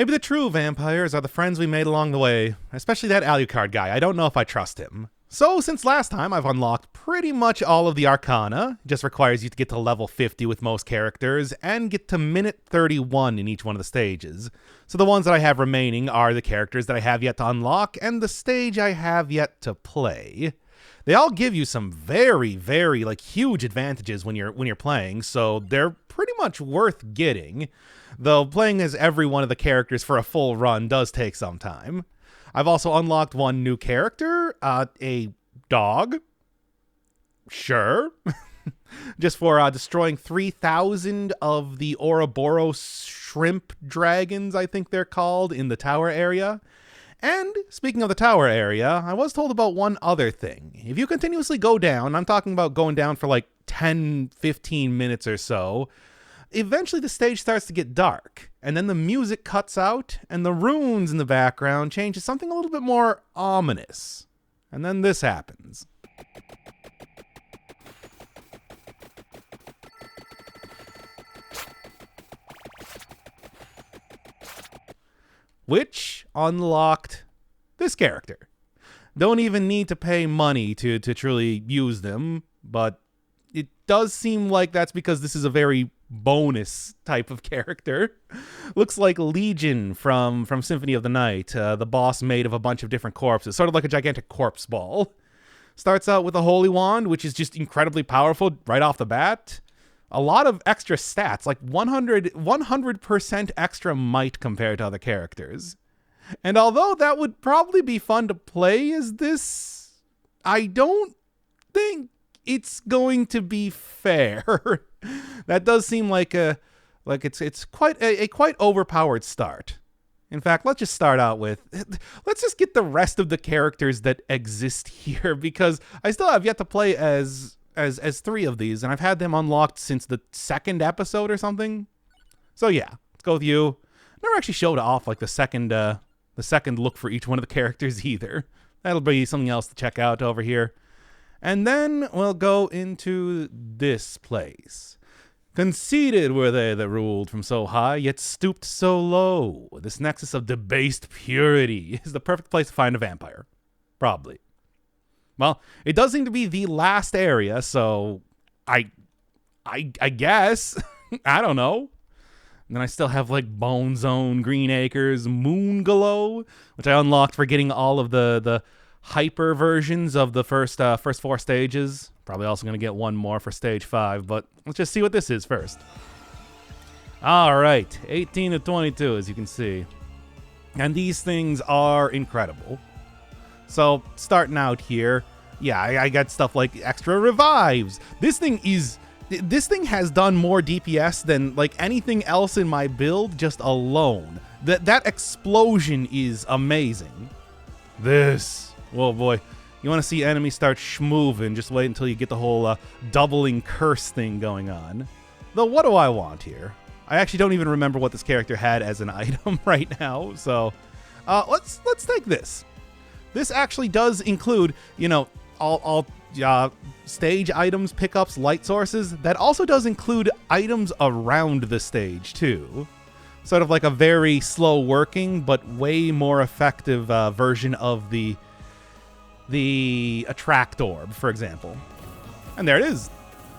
Maybe the true vampires are the friends we made along the way, especially that Alucard guy. I don't know if I trust him. So, since last time, I've unlocked pretty much all of the Arcana. It just requires you to get to level 50 with most characters, and get to minute 31 in each one of the stages. So the ones that I have remaining are the characters that I have yet to unlock, and the stage I have yet to play. They all give you some very, very, huge advantages when you're playing, so they're pretty much worth getting. Though playing as every one of the characters for a full run does take some time. I've also unlocked one new character, a dog. Sure. Just for destroying 3,000 of the Ouroboros shrimp dragons, I think they're called, in the tower area. And speaking of the tower area, I was told about one other thing. If you continuously go down, I'm talking about going down for 10, 15 minutes or so, eventually the stage starts to get dark, and then the music cuts out, and the runes in the background change to something a little bit more ominous. And then this happens. Which unlocked this character. Don't even need to pay money to truly use them, but it does seem like that's because this is a very bonus type of character. Looks like Legion from Symphony of the Night, the boss made of a bunch of different corpses, sort of like a gigantic corpse ball. Starts out with a Holy Wand, which is just incredibly powerful right off the bat. A lot of extra stats, like 100% extra might compared to other characters. And although that would probably be fun to play as this, I don't think it's going to be fair. That does seem like it's quite a quite overpowered start. In fact, let's just start out with, let's just get the rest of the characters that exist here, because I still have yet to play as 3 of these, and I've had them unlocked since the 2nd episode or something. So yeah, let's go with you. Never actually showed off the second look for each one of the characters either. That'll be something else to check out over here. And then we'll go into this place. Conceited were they that ruled from so high, yet stooped so low. This nexus of debased purity is the perfect place to find a vampire. Probably. Well, it does seem to be the last area, so I guess. I don't know. And then I still have Bone Zone, Green Acres, Moon Glow, which I unlocked for getting all of the hyper versions of the first 4 stages. Probably also going to get one more for stage 5, but let's just see what this is first. All right, 18 to 22, as you can see. And these things are incredible. So, starting out here, yeah, I got stuff like extra revives. This thing has done more DPS than anything else in my build just alone. That explosion is amazing. Whoa boy. You want to see enemies start schmoving, just wait until you get the whole doubling curse thing going on. Though, what do I want here? I actually don't even remember what this character had as an item right now, so let's take this. This actually does include, all stage items, pickups, light sources. That also does include items around the stage, too. Sort of like a very slow working, but way more effective version of the attract orb, for example. And there it is.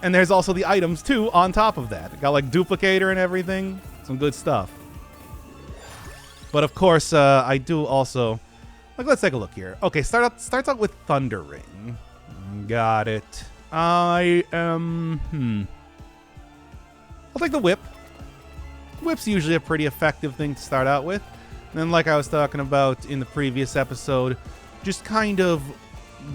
And there's also the items, too, on top of that. It got duplicator and everything. Some good stuff. But, of course, I do also... let's take a look here. Okay, starts out with Thunder Ring. Got it. I'll take the Whip. Whip's usually a pretty effective thing to start out with. And then, like I was talking about in the previous episode, just kind of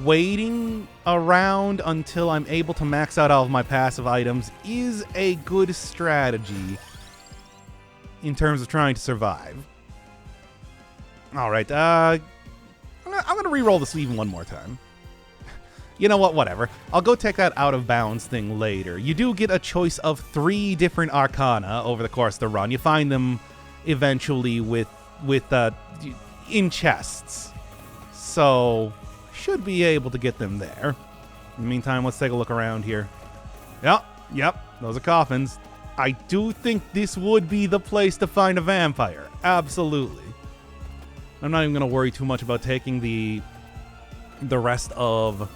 waiting around until I'm able to max out all of my passive items is a good strategy in terms of trying to survive. All right, I'm going to re-roll this even one more time. You know what? Whatever. I'll go take that out of bounds thing later. You do get a choice of 3 different Arcana over the course of the run. You find them eventually in chests. So, should be able to get them there. In the meantime, let's take a look around here. Yep, those are coffins. I do think this would be the place to find a vampire. Absolutely. I'm not even going to worry too much about taking the rest of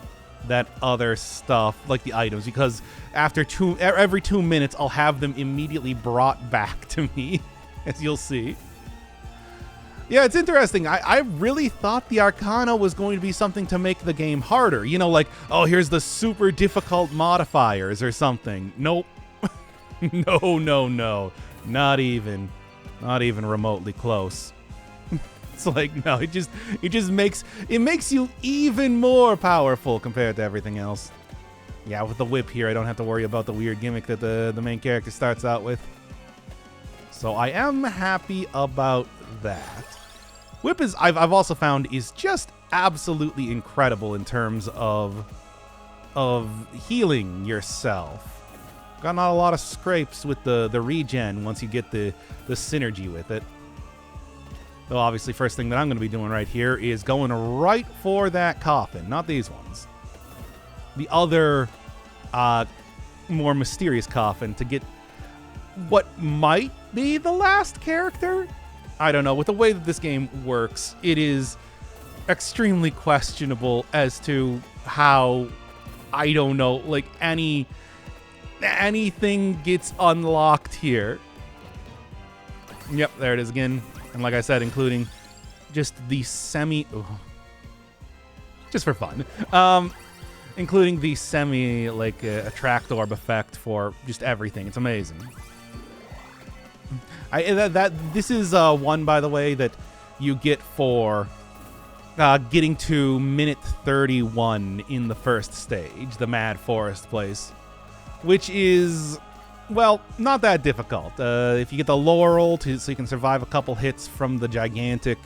that other stuff, like the items, because after every 2 minutes, I'll have them immediately brought back to me, as you'll see. Yeah, it's interesting. I really thought the Arcana was going to be something to make the game harder. You know, like, oh, here's the super difficult modifiers or something. Nope. No. Not even remotely close. It's like, no, it just makes you even more powerful compared to everything else. Yeah, with the whip here, I don't have to worry about the weird gimmick that the main character starts out with. So I am happy about that. Whip is, I've also found, is just absolutely incredible in terms of healing yourself. Got not a lot of scrapes with the regen once you get the synergy with it. Though obviously first thing that I'm going to be doing right here is going right for that coffin. Not these ones. The other more mysterious coffin to get what might be the last character. I don't know. With the way that this game works, it is extremely questionable as to how, I don't know, like anything gets unlocked here. Yep, there it is again. And like I said, including just the just for fun, including the like attract orb effect for just everything. It's amazing. This is one, by the way, that you get for getting to minute 31 in the first stage, the Mad Forest place, which is, well, not that difficult. If you get the Laurel so you can survive a couple hits from the gigantic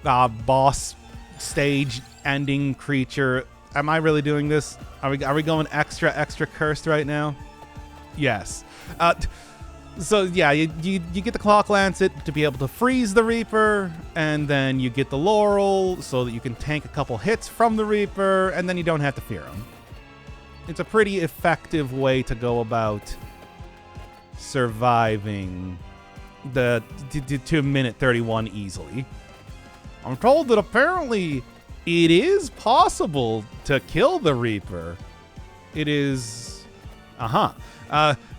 boss stage ending creature. Am I really doing this? Are we going extra cursed right now? Yes. So yeah, you get the Clock Lancet to be able to freeze the Reaper, and then you get the Laurel so that you can tank a couple hits from the Reaper, and then you don't have to fear him. It's a pretty effective way to go about surviving to minute 31 easily. I'm told that apparently it is possible to kill the Reaper. It is...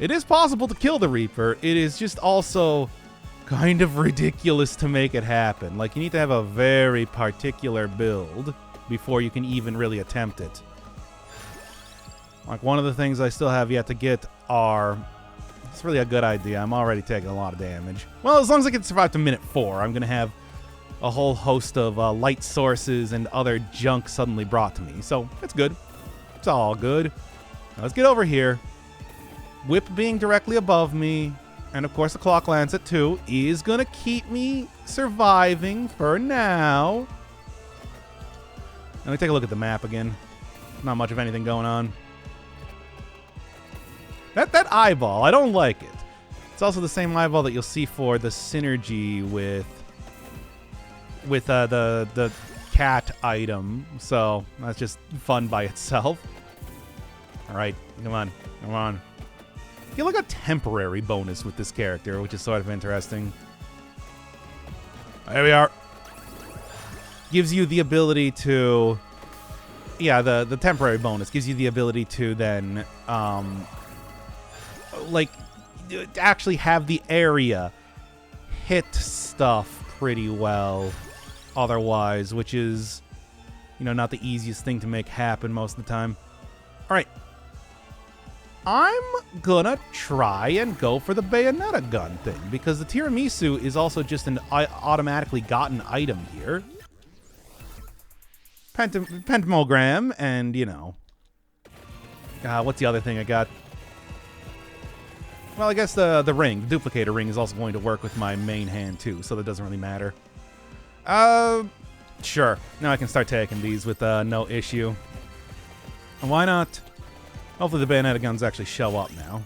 it is possible to kill the Reaper. It is just also kind of ridiculous to make it happen. Like, you need to have a very particular build before you can even really attempt it. Like, one of the things I still have yet to get are... It's really a good idea. I'm already taking a lot of damage. Well, as long as I can survive to minute 4, I'm going to have a whole host of light sources and other junk suddenly brought to me. So, it's good. It's all good. Now, let's get over here. Whip being directly above me, and of course the Clock Lancet too, is going to keep me surviving for now. Let me take a look at the map again. Not much of anything going on. That eyeball, I don't like it. It's also the same eyeball that you'll see for the synergy with the cat item. So that's just fun by itself. All right, come on. Get like a temporary bonus with this character, which is sort of interesting. There we are. Gives you the ability to... Yeah, the temporary bonus gives you the ability to then, like, actually have the area hit stuff pretty well otherwise, which is, you know, not the easiest thing to make happen most of the time. All right. I'm gonna try and go for the Bayonetta gun thing, because the Tiramisu is also just an automatically gotten item here. Pentamogram, and, you know... what's the other thing I got? Well, I guess the ring, the duplicator ring, is also going to work with my main hand, too, so that doesn't really matter. Sure. Now I can start taking these with no issue. And why not? Hopefully the Bayonetta guns actually show up now.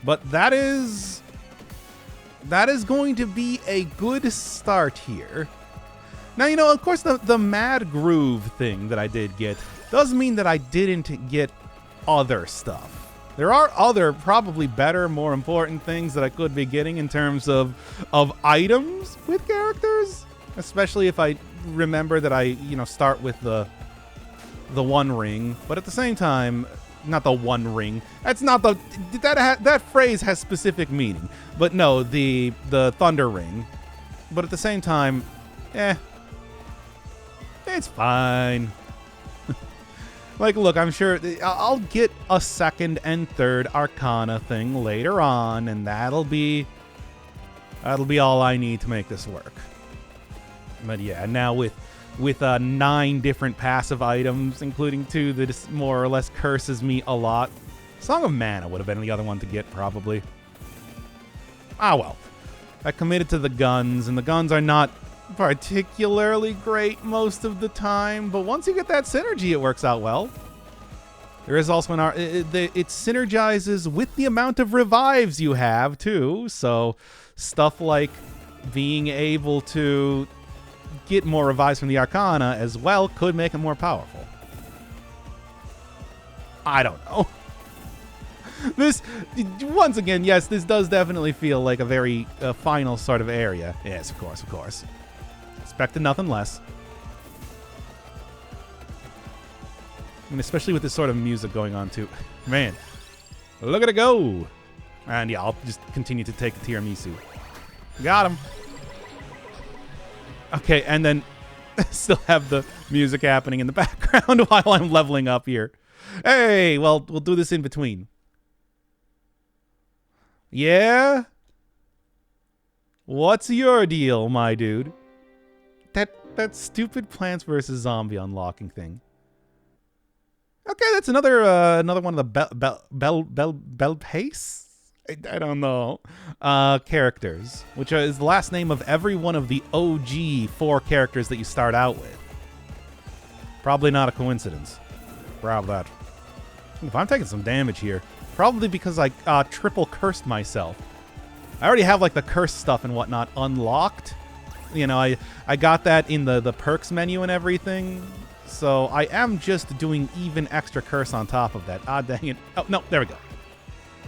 But that is going to be a good start here. Now, you know, of course, the Mad Groove thing that I did get doesn't mean that I didn't get other stuff. There are other, probably better, more important things that I could be getting in terms of items with characters, especially if I remember that I, start with the one ring. But at the same time, not the one ring. That's not the that phrase has specific meaning. But no, the thunder ring. But at the same time, it's fine. Like, look, I'm sure I'll get a second and third Arcana thing later on, and that'll be all I need to make this work. But yeah, now with 9 different passive items, including 2 that more or less curses me a lot. Song of Mana would have been the other one to get, probably. Ah, well. I committed to the guns, and the guns are not particularly great most of the time, but once you get that synergy, it works out well. There is also it synergizes with the amount of revives you have, too, so stuff like being able to get more revives from the Arcana as well could make it more powerful. I don't know. This, once again, yes, this does definitely feel like a very final sort of area. Yes, of course. Expected nothing less. And especially with this sort of music going on, too. Man, look at it go. And yeah, I'll just continue to take the tiramisu. Got him. Okay, and then still have the music happening in the background while I'm leveling up here. Hey, well, we'll do this in between. Yeah? What's your deal, my dude? That stupid Plants vs. Zombie unlocking thing. Okay, that's another one of the Bel Pace? I don't know. Characters, which is the last name of every one of the OG 4 characters that you start out with. Probably not a coincidence. Grab that. If I'm taking some damage here, probably because I triple cursed myself. I already have like the curse stuff and whatnot unlocked. I got that in the perks menu and everything. So I am just doing even extra curse on top of that. Ah, dang it. Oh, no, there we go.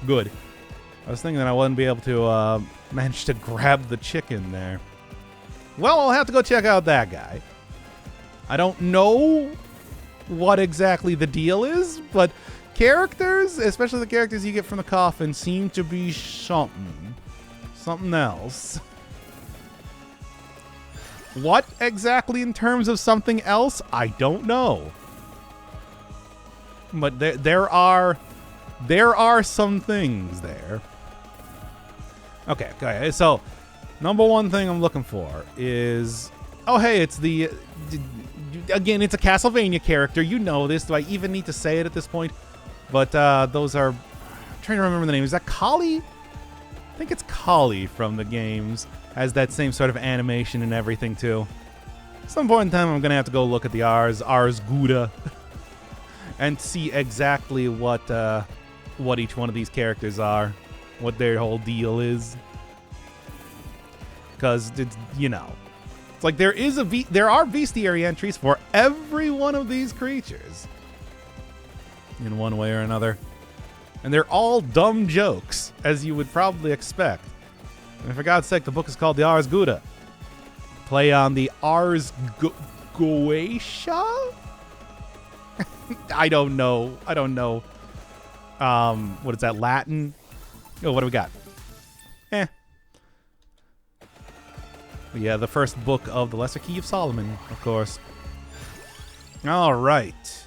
Good. I was thinking that I wouldn't be able to manage to grab the chicken there. Well, I'll have to go check out that guy. I don't know what exactly the deal is, but characters, especially the characters you get from the coffin, seem to be something else. What exactly in terms of something else? I don't know. But there are some things there. Okay. So, number one thing I'm looking for is, oh hey, it's the again, it's a Castlevania character. You know this. Do I even need to say it at this point? But those are, I'm trying to remember the name. Is that Kali? I think it's Kali from the games. Has that same sort of animation and everything too. Some point in time, I'm gonna have to go look at the Ars Gouda and see exactly what each one of these characters are, what their whole deal is. Because it's, it's like there are bestiary entries for every one of these creatures in one way or another, and they're all dumb jokes, as you would probably expect. And for God's sake, the book is called the Ars Gouda. Play on the Ars Goetia? I don't know. What is that, Latin? Oh, what do we got? Yeah, the first book of the Lesser Key of Solomon, of course. All right.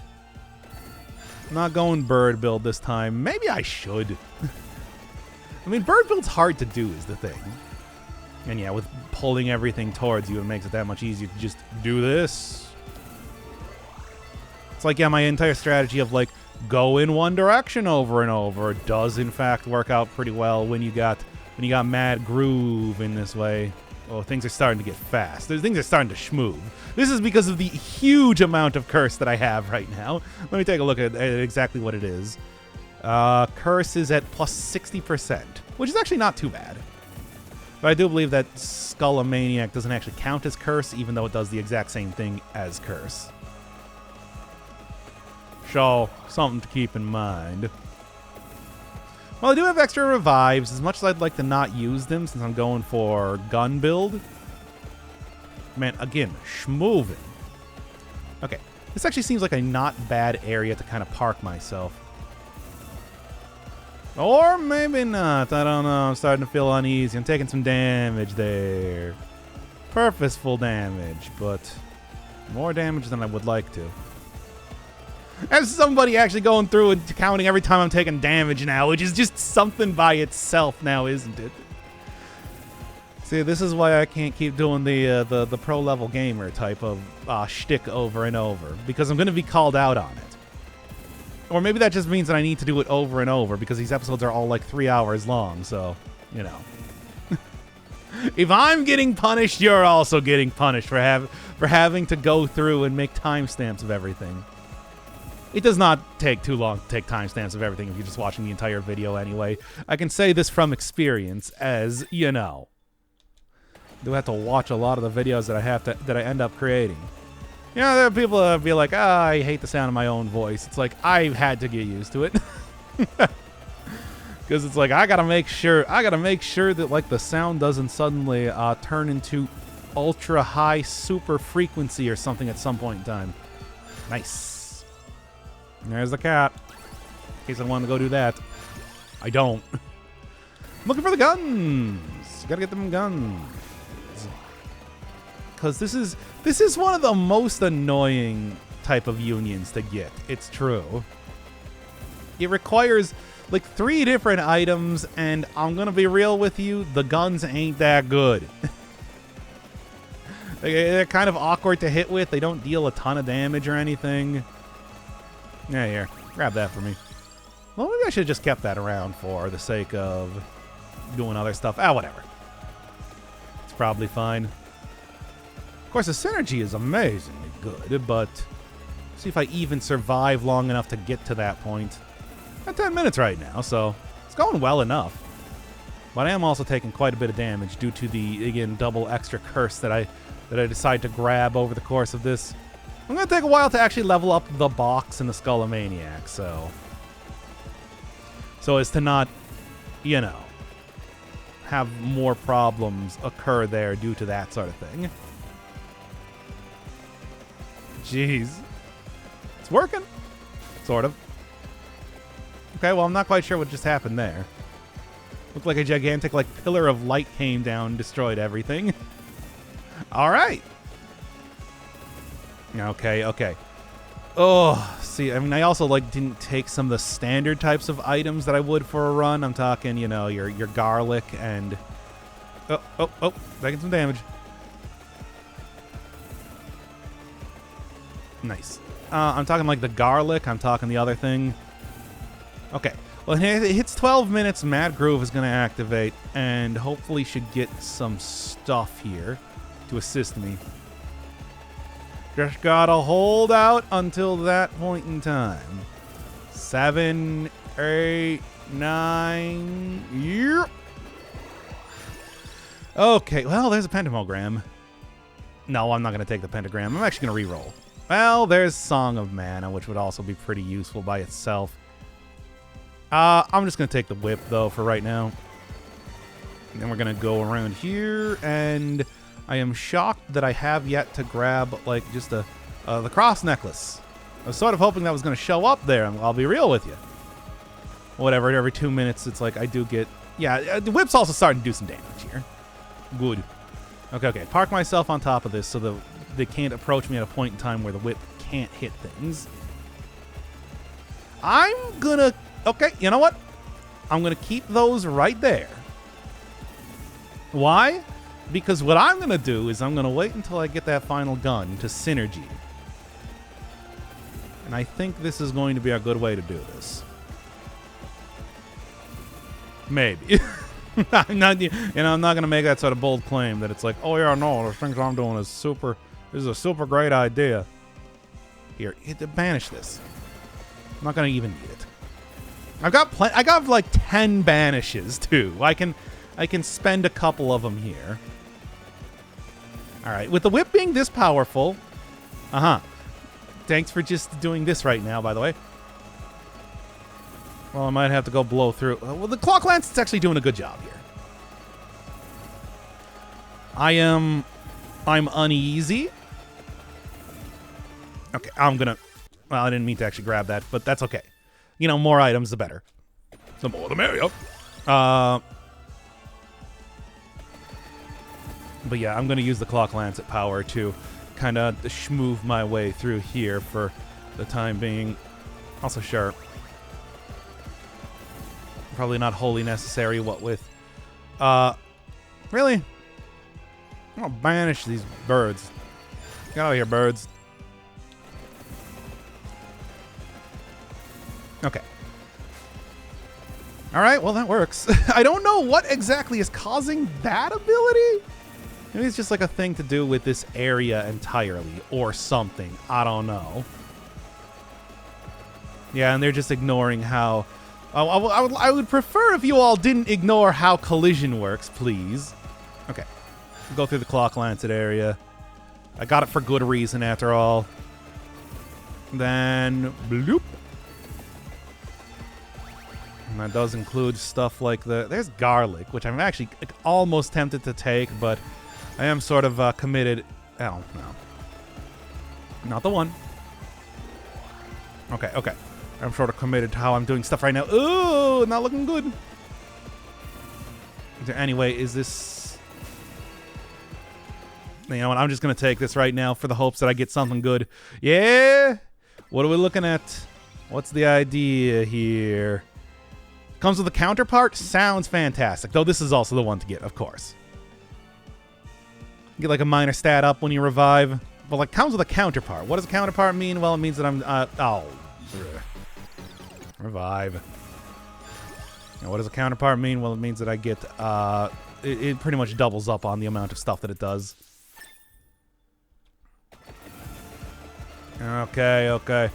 Not going bird build this time. Maybe I should. I mean, bird build's hard to do is the thing. And yeah, with pulling everything towards you, it makes it that much easier to just do this. It's like, yeah, my entire strategy of like go in one direction over and over does in fact work out pretty well when you got Mad Groove in this way. Oh, things are starting to get fast. Things are starting to schmoove. This is because of the huge amount of curse that I have right now. Let me take a look at exactly what it is. Curse is at plus 60%, which is actually not too bad. But I do believe that Skullomaniac doesn't actually count as curse, even though it does the exact same thing as curse. So, something to keep in mind. Well, I do have extra revives, as much as I'd like to not use them since I'm going for gun build. Man, again, schmovin'. Okay, this actually seems like a not bad area to kind of park myself. Or maybe not, I don't know, I'm starting to feel uneasy. I'm taking some damage there. Purposeful damage, but more damage than I would like to. As somebody actually going through and counting every time I'm taking damage now, which is just something by itself now, isn't it? See, this is why I can't keep doing the pro-level gamer type of shtick over and over, because I'm going to be called out on it. Or maybe that just means that I need to do it over and over, because these episodes are all like 3 hours long, so, you know. If I'm getting punished, you're also getting punished for having to go through and make timestamps of everything. It does not take too long to take timestamps of everything if you're just watching the entire video anyway. I can say this from experience, as, you know. I do have to watch a lot of the videos that I end up creating. You know, there are people that be like, I hate the sound of my own voice. It's like, I've had to get used to it. Because it's like, I gotta make sure that like the sound doesn't suddenly turn into ultra high super frequency or something at some point in time. Nice. There's the cat. In case I want to go do that. I don't. I'm looking for the guns. Gotta get them guns. Because this is one of the most annoying type of unions to get. It's true. It requires like 3 different items, and I'm gonna be real with you, the guns ain't that good. They're kind of awkward to hit with. They don't deal a ton of damage or anything. Yeah, here. Grab that for me. Well, maybe I should have just kept that around for the sake of doing other stuff. Whatever. It's probably fine. Of course, the synergy is amazingly good, but see if I even survive long enough to get to that point. At 10 minutes right now, so it's going well enough. But I am also taking quite a bit of damage due to the, again, double extra curse that I decide to grab over the course of this. I'm going to take a while to actually level up the box and the Skullomaniac, so as to not, you know, have more problems occur there due to that sort of thing. Jeez. It's working. Sort of. Okay, well, I'm not quite sure what just happened there. Looked like a gigantic, like, pillar of light came down and destroyed everything. All right. Okay. Oh, see, I mean, I also, like, didn't take some of the standard types of items that I would for a run. I'm talking, you know, your garlic and... Oh, taking some damage. Nice. I'm talking, like, the garlic. I'm talking the other thing. Okay. Well, it hits 12 minutes. Mad Groove is going to activate, and hopefully should get some stuff here to assist me. Just gotta hold out until that point in time. 7, 8, 9. Yep. Okay, well, there's a pentagram. No, I'm not going to take the pentagram. I'm actually going to reroll. Well, there's Song of Mana, which would also be pretty useful by itself. I'm just going to take the whip, though, for right now. And then we're going to go around here, and I am shocked that I have yet to grab, like, just the cross necklace. I was sort of hoping that was going to show up there, and I'll be real with you. Whatever, every 2 minutes, it's like I do get... Yeah, the whip's also starting to do some damage here. Good. Okay. Park myself on top of this so that they can't approach me at a point in time where the whip can't hit things. I'm gonna... Okay, you know what? I'm gonna keep those right there. Why? Because what I'm gonna do is I'm gonna wait until I get that final gun to synergy. And I think this is going to be a good way to do this. Maybe. I'm not gonna make that sort of bold claim that it's like, oh yeah, no, the things I'm doing is super. This is a super great idea. Here, banish this. I'm not gonna even need it. I got like 10 banishes too. I can spend a couple of them here. All right, with the whip being this powerful. Thanks for just doing this right now, by the way. Well, I might have to go blow through. Well, the Clock Lance is actually doing a good job here. I'm uneasy. Okay, I'm gonna... Well, I didn't mean to actually grab that, but that's okay. You know, more items, the better. The more, the merrier. But yeah, I'm gonna use the Clock Lance at power to kind of schmoove my way through here for the time being. Also, sure. Probably not wholly necessary, what with... Really? I'm gonna banish these birds. Get out of here, birds. Okay. Alright, well that works. I don't know what exactly is causing that ability. Maybe it's just like a thing to do with this area entirely, or something. I don't know. Yeah, and they're just ignoring how... I would prefer if you all didn't ignore how collision works, please. Okay. Go through the Clock Lancet area. I got it for good reason, after all. Then... bloop. And that does include stuff like the... There's garlic, which I'm actually almost tempted to take, but I am sort of committed... Oh, no. Not the one. Okay, okay. I'm sort of committed to how I'm doing stuff right now. Ooh, not looking good. Anyway, is this... You know what? I'm just going to take this right now for the hopes that I get something good. Yeah? What are we looking at? What's the idea here? Comes with a counterpart? Sounds fantastic. Though this is also the one to get, of course. Get like a minor stat up when you revive. But like, comes with a counterpart. What does a counterpart mean? Well, it means that I'm... oh. Revive. Now, what does a counterpart mean? Well, it means that I get... it pretty much doubles up on the amount of stuff that it does. Okay, okay.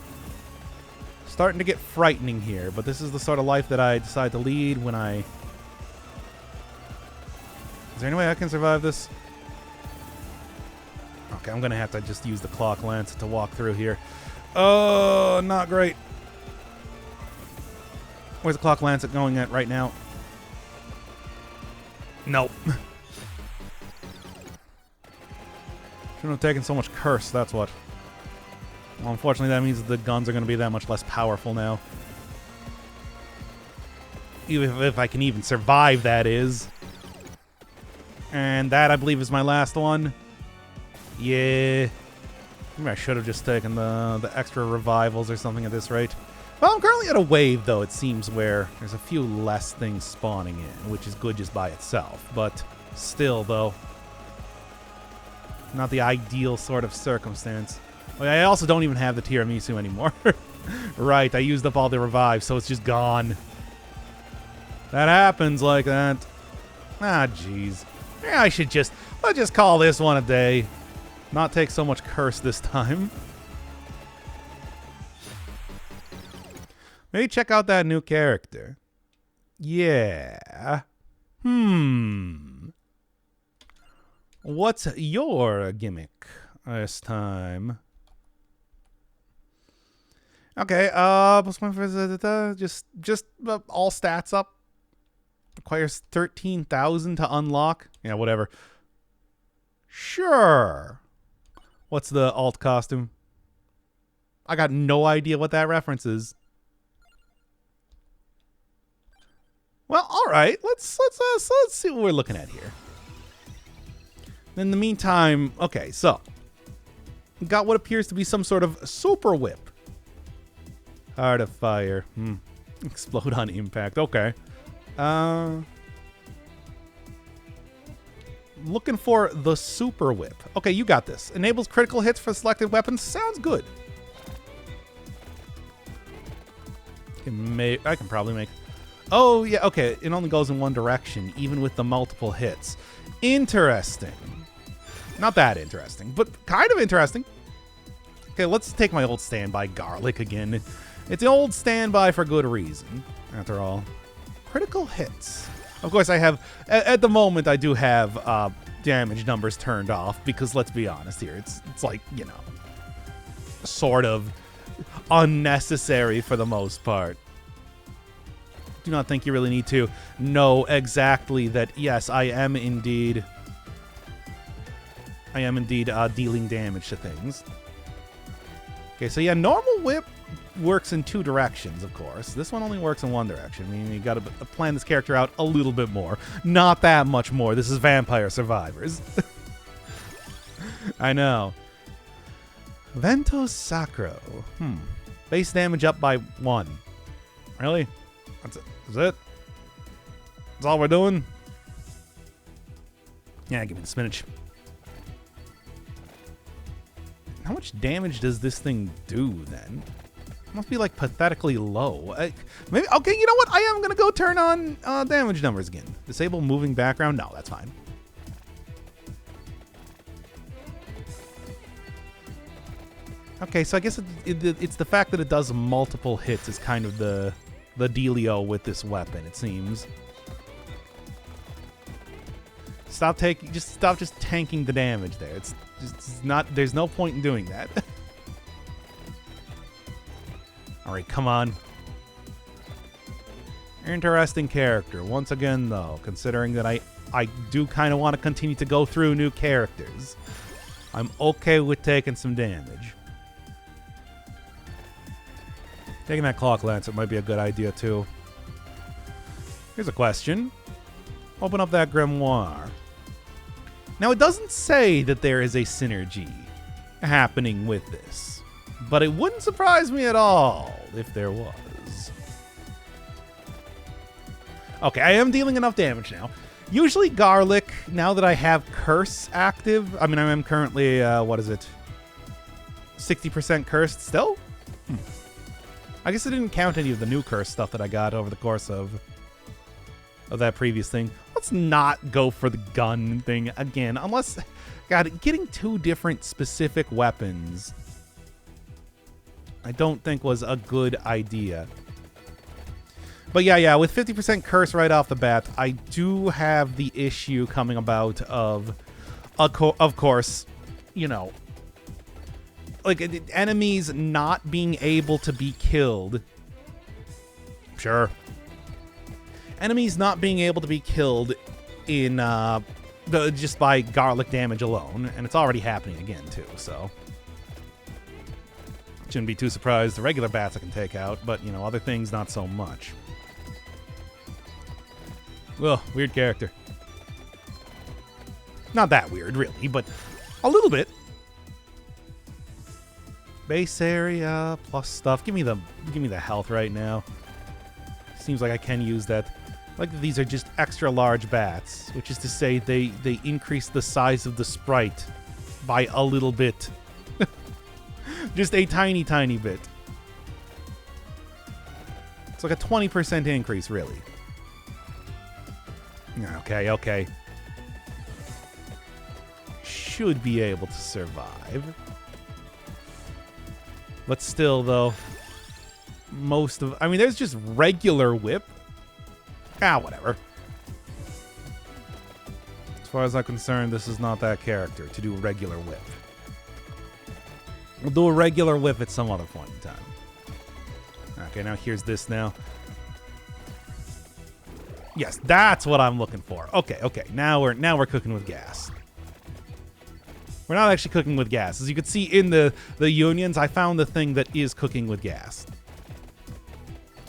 Starting to get frightening here, but this is the sort of life that I decide to lead when I... Is there any way I can survive this? Okay, I'm gonna have to just use the Clock Lance to walk through here. Oh, not great. Where's the Clock Lancet going at right now? Nope. Shouldn't have taken so much curse, that's what. Well, unfortunately, that means the guns are going to be that much less powerful now. Even if I can even survive, that is. And that, I believe, is my last one. Yeah. Maybe I should have just taken the extra revivals or something at this rate. Well, I'm currently at a wave, though, it seems, where there's a few less things spawning in, which is good just by itself. But still, though, not the ideal sort of circumstance. I also don't even have the tiramisu anymore. Right, I used up all the revives, so it's just gone. That happens like that. Ah, jeez. Yeah, let's just call this one a day. Not take so much curse this time. Maybe check out that new character. Yeah. What's your gimmick this time? Okay, just all stats up. Requires 13,000 to unlock. Yeah, whatever. Sure. What's the alt costume? I got no idea what that reference is. Well, all right. Let's see what we're looking at here. In the meantime, okay, so got what appears to be some sort of super whip. Heart of fire. Explode on impact. Okay. Looking for the super whip. Okay, you got this. Enables critical hits for selected weapons. Sounds good. I can probably make... Oh, yeah, okay. It only goes in one direction, even with the multiple hits. Interesting. Not that interesting, but kind of interesting. Okay, let's take my old standby, garlic, again. It's an old standby for good reason, after all. Critical hits. Of course, I have... At the moment, I do have damage numbers turned off, because let's be honest here. It's like, you know, sort of unnecessary for the most part. do not think you really need to know exactly that, yes, I am indeed dealing damage to things. Okay, so yeah, normal whip works in 2 directions, of course. This one only works in 1 direction. I mean, you gotta plan this character out a little bit more. Not that much more. This is Vampire Survivors. I know. Vento Sacro. Base damage up by 1. Really? That's it? That's all we're doing? Yeah, give me the spinach. How much damage does this thing do, then? It must be, like, pathetically low. Maybe. Okay, you know what? I am going to go turn on damage numbers again. Disable moving background? No, that's fine. Okay, so I guess it's the fact that it does multiple hits is kind of the dealio with this weapon, it seems. Stop just tanking the damage there. It's not. There's no point in doing that. All right, come on. Interesting character. Once again, though, considering that I do kind of want to continue to go through new characters, I'm okay with taking some damage. Taking that Clock Lancer might be a good idea, too. Here's a question. Open up that grimoire. Now, it doesn't say that there is a synergy happening with this, but it wouldn't surprise me at all if there was. Okay, I am dealing enough damage now. Usually Garlic, now that I have Curse active, I mean, I am currently, 60% cursed still? I guess I didn't count any of the new curse stuff that I got over the course of that previous thing. Let's not go for the gun thing again, unless, God, getting 2 different specific weapons I don't think was a good idea. But yeah, with 50% curse right off the bat, I do have the issue coming about of course, you know, like enemies not being able to be killed. Sure. Enemies not being able to be killed in just by garlic damage alone, and it's already happening again too, so shouldn't be too surprised. The regular bats I can take out, but you know, other things not so much. Well, weird character. Not that weird, really, but a little bit. Base area plus stuff. Give me the health right now. Seems like I can use that. Like these are just extra large bats, which is to say they increase the size of the sprite by a little bit. Just a tiny, tiny bit. It's like a 20% increase, really. Okay. Should be able to survive. But still, though, I mean, there's just regular whip. Whatever. As far as I'm concerned, this is not that character to do a regular whip. We'll do a regular whip at some other point in time. Okay, now here's this now. Yes, that's what I'm looking for. Okay. Now we're cooking with gas. We're not actually cooking with gas. As you can see in the unions, I found the thing that is cooking with gas.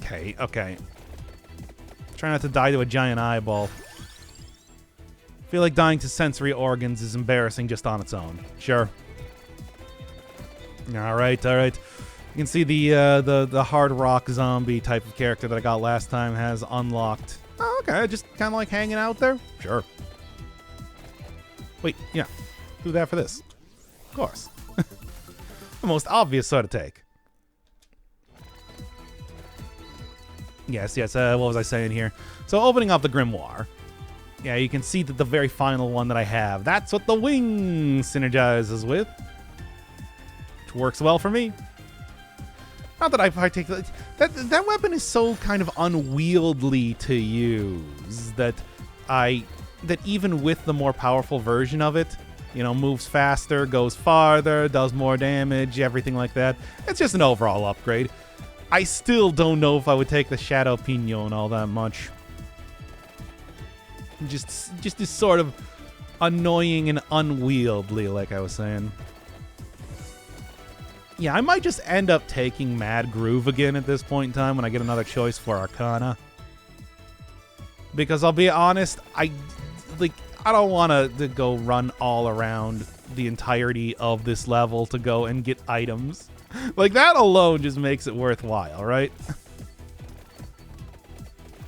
Okay. Try not to die to a giant eyeball. I feel like dying to sensory organs is embarrassing just on its own. Sure. All right. You can see the hard rock zombie type of character that I got last time has unlocked. Oh, okay. Just kind of like hanging out there. Sure. Wait, yeah. Do that for this. Of course. The most obvious sort of take. Yes. What was I saying here? So opening up the grimoire. Yeah, you can see that the very final one that I have, that's what the wing synergizes with. Which works well for me. Not that I particularly... That weapon is so kind of unwieldy to use that even with the more powerful version of it, you know, moves faster, goes farther, does more damage, everything like that. It's just an overall upgrade. I still don't know if I would take the Shadow Pignon all that much. Just is sort of annoying and unwieldy, like I was saying. Yeah, I might just end up taking Mad Groove again at this point in time when I get another choice for Arcana. Because I'll be honest, I don't want to go run all around the entirety of this level to go and get items. Like, that alone just makes it worthwhile, right?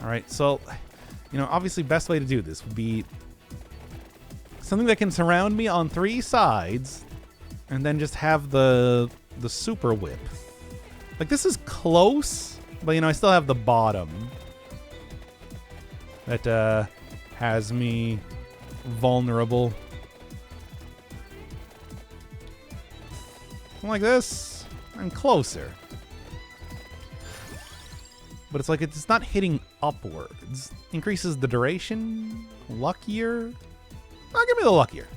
Alright, so, you know, obviously best way to do this would be something that can surround me on 3 sides and then just have the super whip. Like, this is close, but, you know, I still have the bottom that has me vulnerable. Like this, I'm closer. But it's like it's not hitting upwards. Increases the duration. Luckier. Oh, give me the luckier.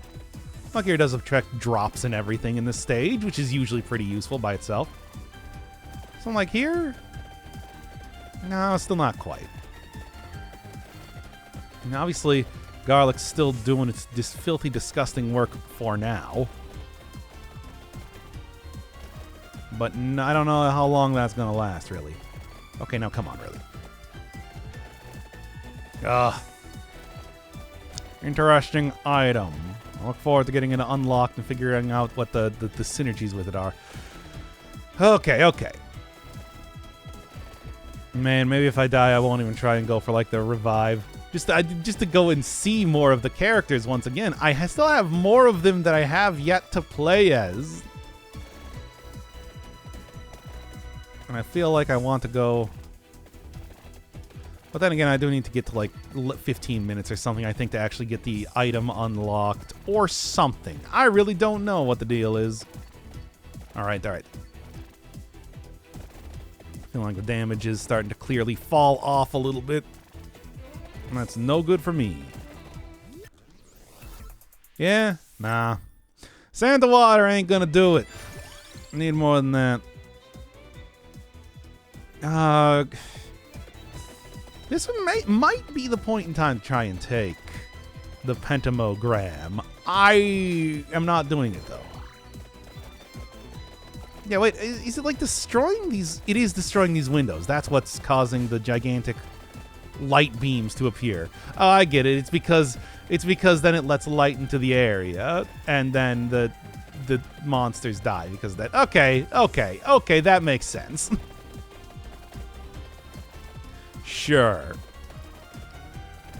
Luckier does attract drops and everything in this stage, which is usually pretty useful by itself. Something like here? No, still not quite. And obviously, Garlic's still doing its filthy, disgusting work for now. But I don't know how long that's going to last, really. Okay, now come on, really. Ugh. Interesting item. I look forward to getting it unlocked and figuring out what the synergies with it are. Okay. Man, maybe if I die, I won't even try and go for, like, the revive. Just to go and see more of the characters once again. I still have more of them that I have yet to play as. And I feel like I want to go... But then again, I do need to get to, like, 15 minutes or something, I think, to actually get the item unlocked. Or something. I really don't know what the deal is. Alright. Feeling like the damage is starting to clearly fall off a little bit. And that's no good for me. Yeah? Nah. Sand to water ain't gonna do it. Need more than that. This might be the point in time to try and take the Pentamogram. I am not doing it, though. Yeah, wait, is it like destroying these? It is destroying these windows. That's what's causing the gigantic light beams to appear. Oh, I get it. It's because then it lets light into the area, and then the monsters die because of that. Okay, that makes sense. Sure.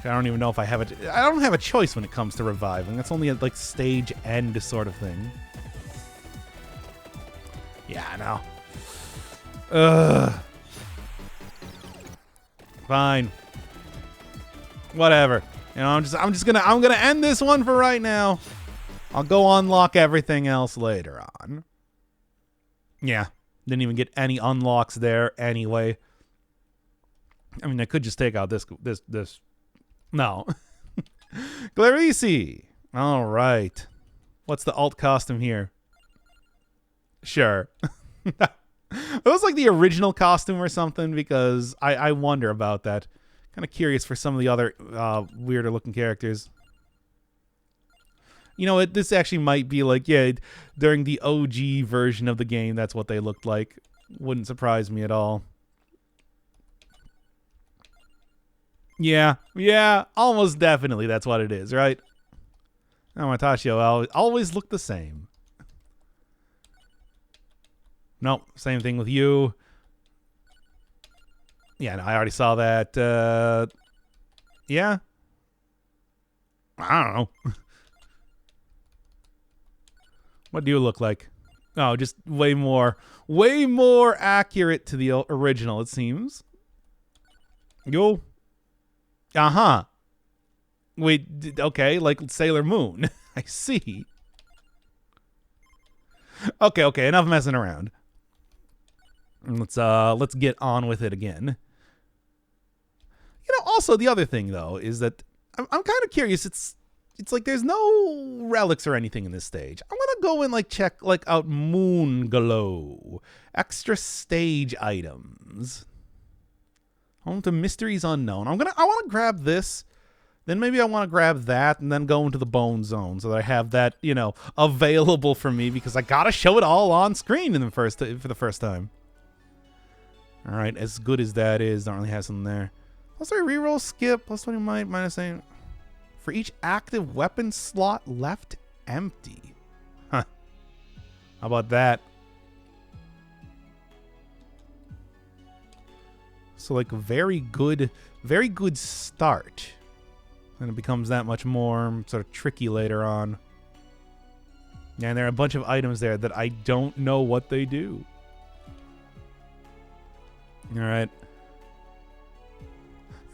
I don't even know if I have it. I don't have a choice when it comes to reviving. That's only a, like, stage end sort of thing. Yeah, I know. Ugh. Fine. Whatever. You know, I'm gonna end this one for right now. I'll go unlock everything else later on. Yeah. Didn't even get any unlocks there anyway. I mean, I could just take out this. No. Clarice. All right. What's the alt costume here? Sure. It was like the original costume or something, because I wonder about that. Kind of curious for some of the other weirder looking characters. You know what? This actually might be like, yeah, during the OG version of the game, that's what they looked like. Wouldn't surprise me at all. Yeah, almost definitely that's what it is, right? Oh, Matashio always look the same. Nope, same thing with you. Yeah, no, I already saw that. Yeah. I don't know. What do you look like? Oh, just way more accurate to the original, it seems. Yo. Uh-huh. Wait, okay, like Sailor Moon. I see. Okay, enough messing around. Let's get on with it again. You know, also the other thing though is that I'm kind of curious. It's like there's no relics or anything in this stage. I'm gonna go and like check like out Moon Glow. Extra stage items. Home to Mysteries Unknown. I want to grab this. Then maybe I want to grab that and then go into the Bone Zone so that I have that, you know, available for me because I got to show it all on screen for the first time. All right, as good as that is, don't really have something there. Also, reroll skip, plus 20 might, minus 8. For each active weapon slot left empty. Huh. How about that? So, like, very good start. And it becomes that much more sort of tricky later on. Yeah, and there are a bunch of items there that I don't know what they do. Alright.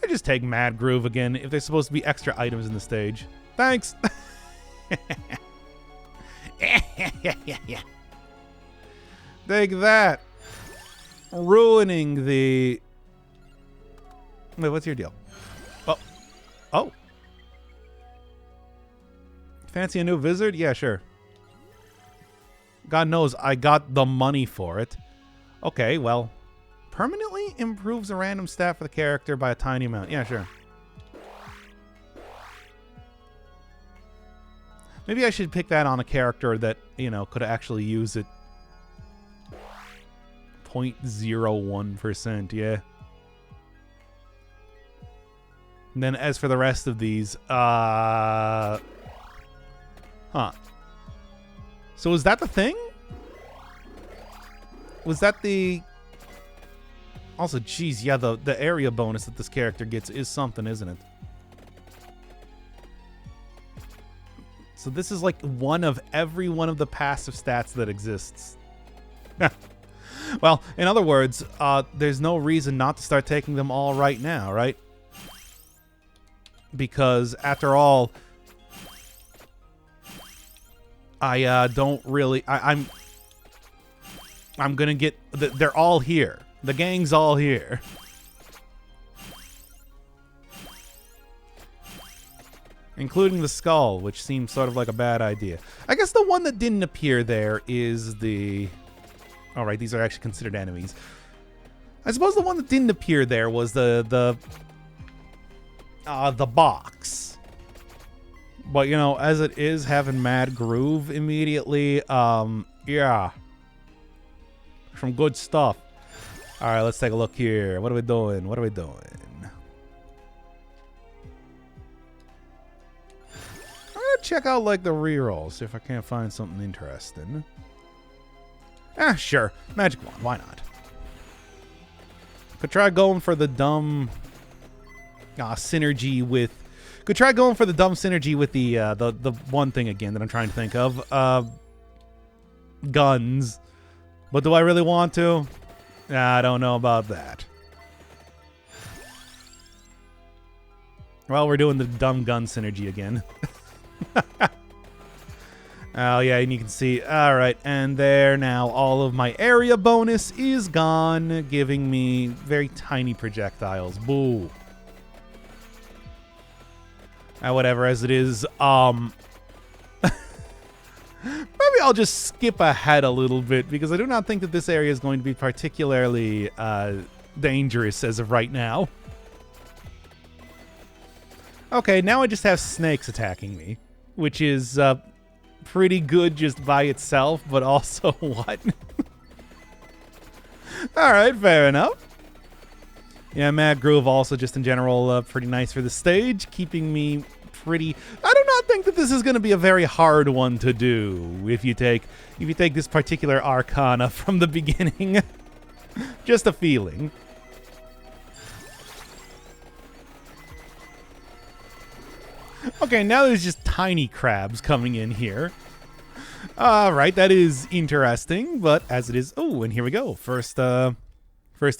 I just take Mad Groove again if there's supposed to be extra items in the stage. Thanks! Take that! Ruining the... Wait, what's your deal? Oh. Oh. Fancy a new wizard? Yeah, sure. God knows I got the money for it. Okay, well. Permanently improves a random stat for the character by a tiny amount. Yeah, sure. Maybe I should pick that on a character that, you know, could actually use it. 0.01%, yeah. And then as for the rest of these, Huh. So is that the thing? Was that the... Also, geez, yeah, the area bonus that this character gets is something, isn't it? So this is like one of every one of the passive stats that exists. Well, in other words, there's no reason not to start taking them all right now, right? Because after all, I don't really... I'm gonna get... They're all here. The gang's all here. Including the skull, which seems sort of like a bad idea. I guess the one that didn't appear there is the... Alright, these are actually considered enemies. I suppose the one that didn't appear there was the box. But, you know, as it is having Mad Groove immediately, yeah. Some good stuff. Alright, let's take a look here. What are we doing? What are we doing? I'm gonna check out, like, the rerolls, see if I can't find something interesting. Ah, sure. Magic Wand, why not? Could try going for the dumb synergy with... Could try going for the dumb synergy with the one thing again that I'm trying to think of. Guns. But do I really want to? I don't know about that. Well, we're doing the dumb gun synergy again. Oh, yeah, and you can see... Alright, and there now all of my area bonus is gone, giving me very tiny projectiles. Boo. Whatever, as it is, maybe I'll just skip ahead a little bit, because I do not think that this area is going to be particularly dangerous as of right now. Okay, now I just have snakes attacking me, which is pretty good just by itself, but also what? Alright, fair enough. Yeah, Mad Groove also just in general pretty nice for the stage, keeping me pretty... I do not think that this is going to be a very hard one to do if you take this particular Arcana from the beginning. Just a feeling. Okay, now there's just tiny crabs coming in here. Alright, that is interesting, but as it is... Oh, and here we go. First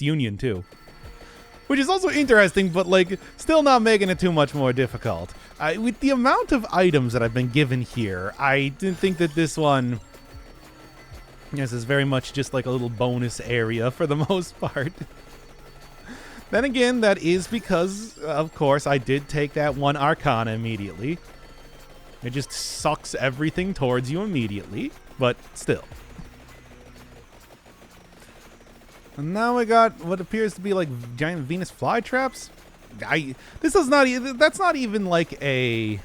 union, too. Which is also interesting, but, like, still not making it too much more difficult. With the amount of items that I've been given here, I didn't think that this one... Yes, is very much just like a little bonus area for the most part. Then again, that is because, of course, I did take that one Arcana immediately. It just sucks everything towards you immediately, but still. And now we got what appears to be like giant Venus flytraps. This is not. That's not even like an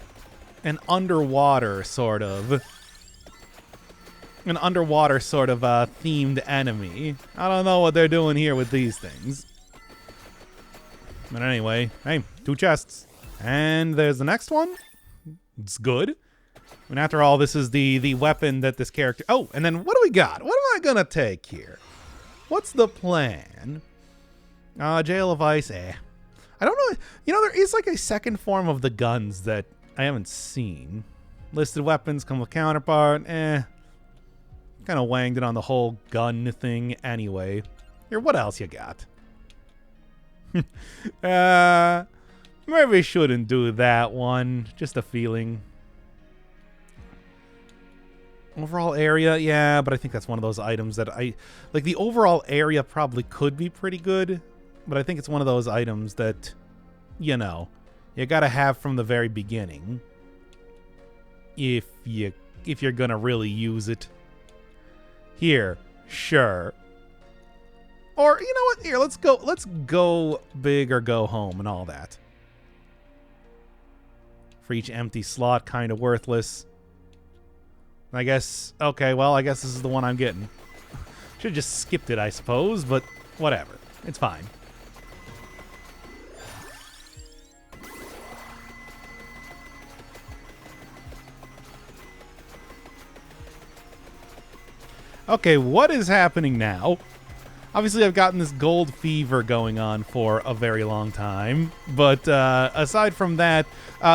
underwater sort of. An underwater sort of themed enemy. I don't know what they're doing here with these things. But anyway, hey, 2 chests. And there's the next one. It's good. And after all, this is the weapon that this character... Oh, and then what do we got? What am I going to take here? What's the plan? Jail of Ice, I don't know. You know, there is like a second form of the guns that I haven't seen. Listed weapons come with counterpart. Kind of wanged it on the whole gun thing anyway. Here, what else you got? Maybe shouldn't do that one. Just a feeling. Overall area, yeah, but I think that's one of those items that like the overall area probably could be pretty good, but I think it's one of those items that, you know, you gotta have from the very beginning if you're gonna really use it. Here, sure. Or you know what? Here, let's go big or go home and all that. For each empty slot, kind of worthless. I guess, okay, well, I guess this is the one I'm getting. Should have just skipped it, I suppose, but whatever. It's fine. Okay, what is happening now? Obviously, I've gotten this gold fever going on for a very long time, but aside from that,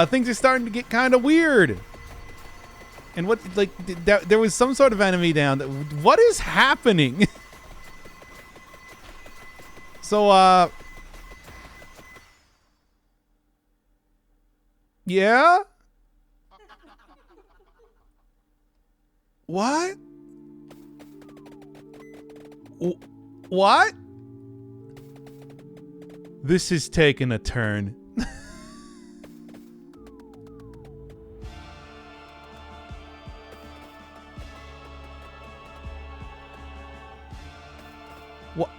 things are starting to get kind of weird. And what, like, there was some sort of enemy down. What is happening? So, yeah? What? What? This is taking a turn. What?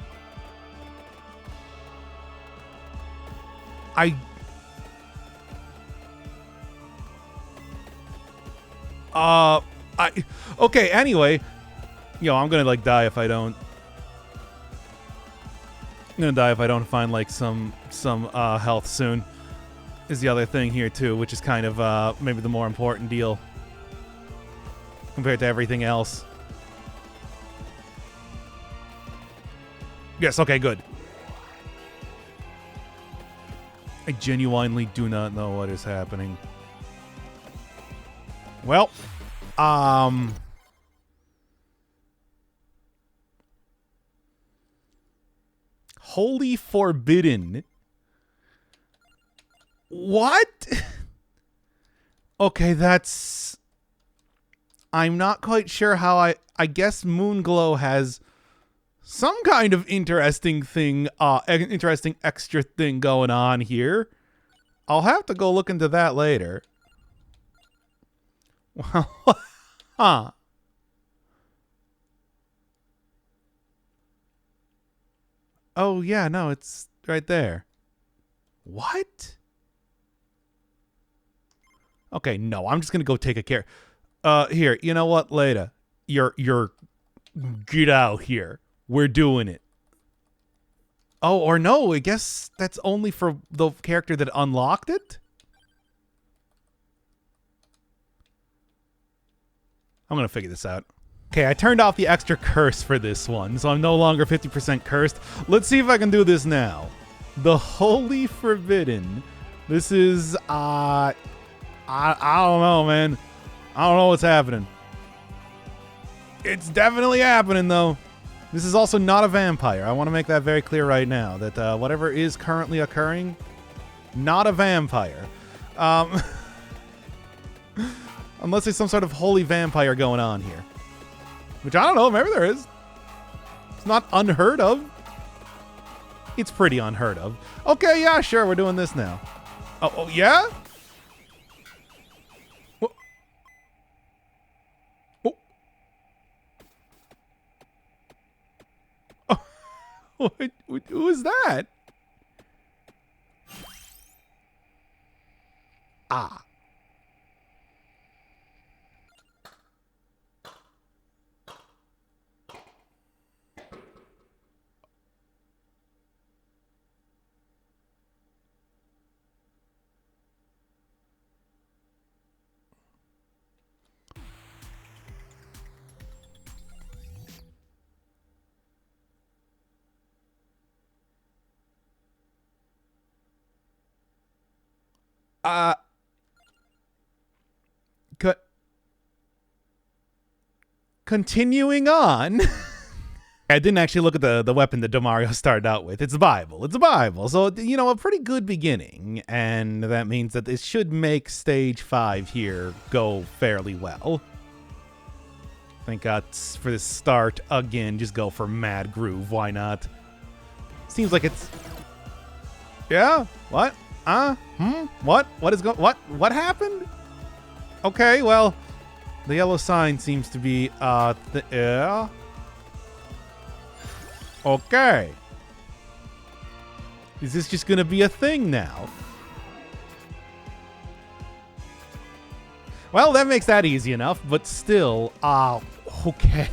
Okay, anyway. Yo, I'm gonna, like, die if I don't. I'm gonna die if I don't find, like, some health soon. Is the other thing here, too, which is kind of, maybe the more important deal. Compared to everything else. Yes, okay, good. I genuinely do not know what is happening. Well, Holy Forbidden. What? Okay, that's... I'm not quite sure how I guess Moonglow has some kind of interesting thing, interesting extra thing going on here. I'll have to go look into that later. Well, huh. Oh, yeah, no, it's right there. What? Okay, no, I'm just gonna go take a care. Here, you know what, Leda? You're get out here. We're doing it. Oh, or no, I guess that's only for the character that unlocked it? I'm gonna figure this out. Okay, I turned off the extra curse for this one, so I'm no longer 50% cursed. Let's see if I can do this now. The Holy Forbidden. This is, I don't know, man. I don't know what's happening. It's definitely happening, though. This is also not a vampire. I want to make that very clear right now, that whatever is currently occurring, not a vampire. Unless there's some sort of holy vampire going on here. Which, I don't know, maybe there is. It's not unheard of. It's pretty unheard of. Okay, yeah, sure, we're doing this now. Oh yeah? Who is that? Ah. Uh, continuing on. I didn't actually look at the weapon that Demario started out with. It's a Bible. It's a Bible. So, you know, a pretty good beginning. And that means that this should make stage 5 here go fairly well. I think for this start, again, just go for Mad Groove. Why not? Seems like it's... Yeah? What? What? What happened? Okay, well, the yellow sign seems to be, Okay. Is this just gonna be a thing now? Well, that makes that easy enough, but still, okay.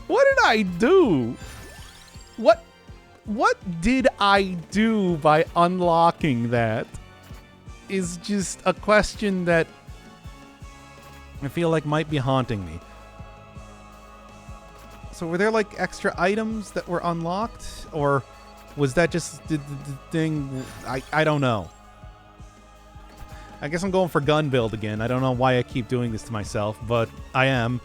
What did I do? What did I do by unlocking that? Is just a question that I feel like might be haunting me. So were there like extra items that were unlocked? Or was that just the thing? I don't know. I guess I'm going for gun build again. I don't know why I keep doing this to myself, but I am.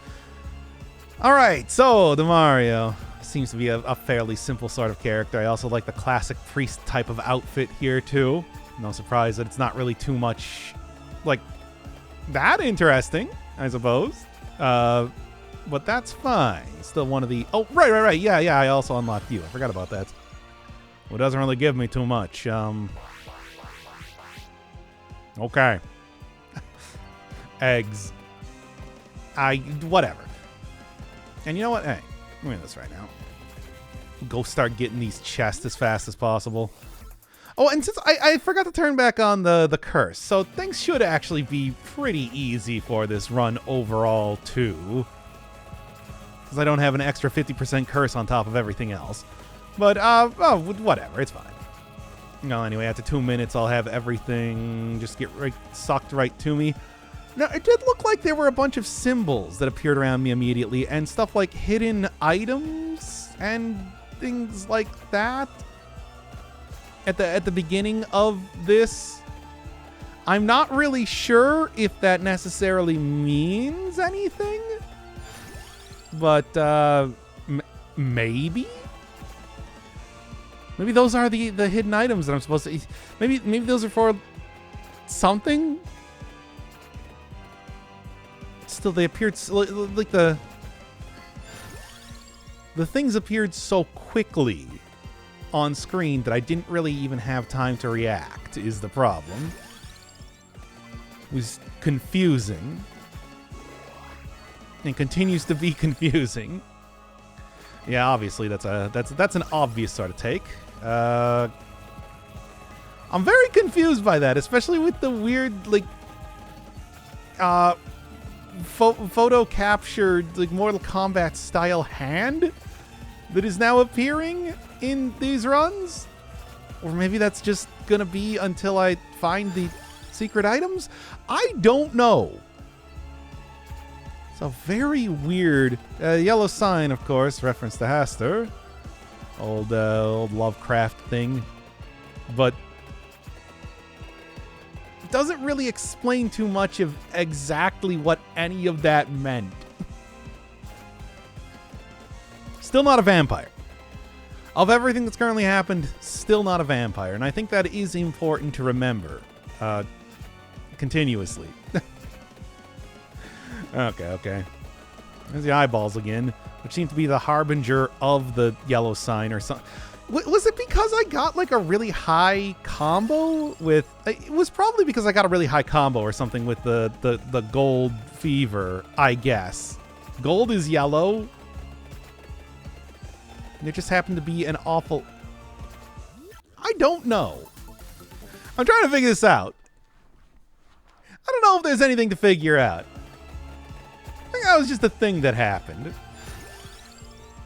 Alright, so Demario seems to be a fairly simple sort of character. I also like the classic priest type of outfit here too. No surprise that it's not really too much like that interesting, I suppose. But that's fine. Still one of the... Oh, right. Yeah, I also unlocked you. I forgot about that. Well, it doesn't really give me too much. Okay. Eggs. Whatever. And you know what? Hey, I'm doing this right now. Go start getting these chests as fast as possible. Oh, and since I forgot to turn back on the curse, so things should actually be pretty easy for this run overall, too. Because I don't have an extra 50% curse on top of everything else. But, whatever, it's fine. No, anyway, after 2 minutes, I'll have everything just get sucked right to me. Now, it did look like there were a bunch of symbols that appeared around me immediately, and stuff like hidden items and things like that at the beginning of this. I'm not really sure if that necessarily means anything, but maybe those are the hidden items that I'm supposed to. Maybe those are for something. Still, they appeared like the things appeared so quickly on screen that I didn't really even have time to react, is the problem. It was confusing. And continues to be confusing. Yeah, obviously that's an obvious sort of take. I'm very confused by that, especially with the weird like photo captured like Mortal Kombat style hand that is now appearing in these runs. Or maybe that's just gonna be until I find the secret items. I don't know. So very weird. Yellow sign, of course, reference to Haster. Old Lovecraft thing. But it doesn't really explain too much of exactly what any of that meant. Still not a vampire. Of everything that's currently happened, still not a vampire. And I think that is important to remember. Continuously. Okay. There's the eyeballs again, which seem to be the harbinger of the yellow sign or something. Was it because I got like a really high combo with... It was probably because I got a really high combo or something with the gold fever, I guess. Gold is yellow. There just happened to be an awful... I don't know. I'm trying to figure this out. I don't know if there's anything to figure out. I think that was just a thing that happened.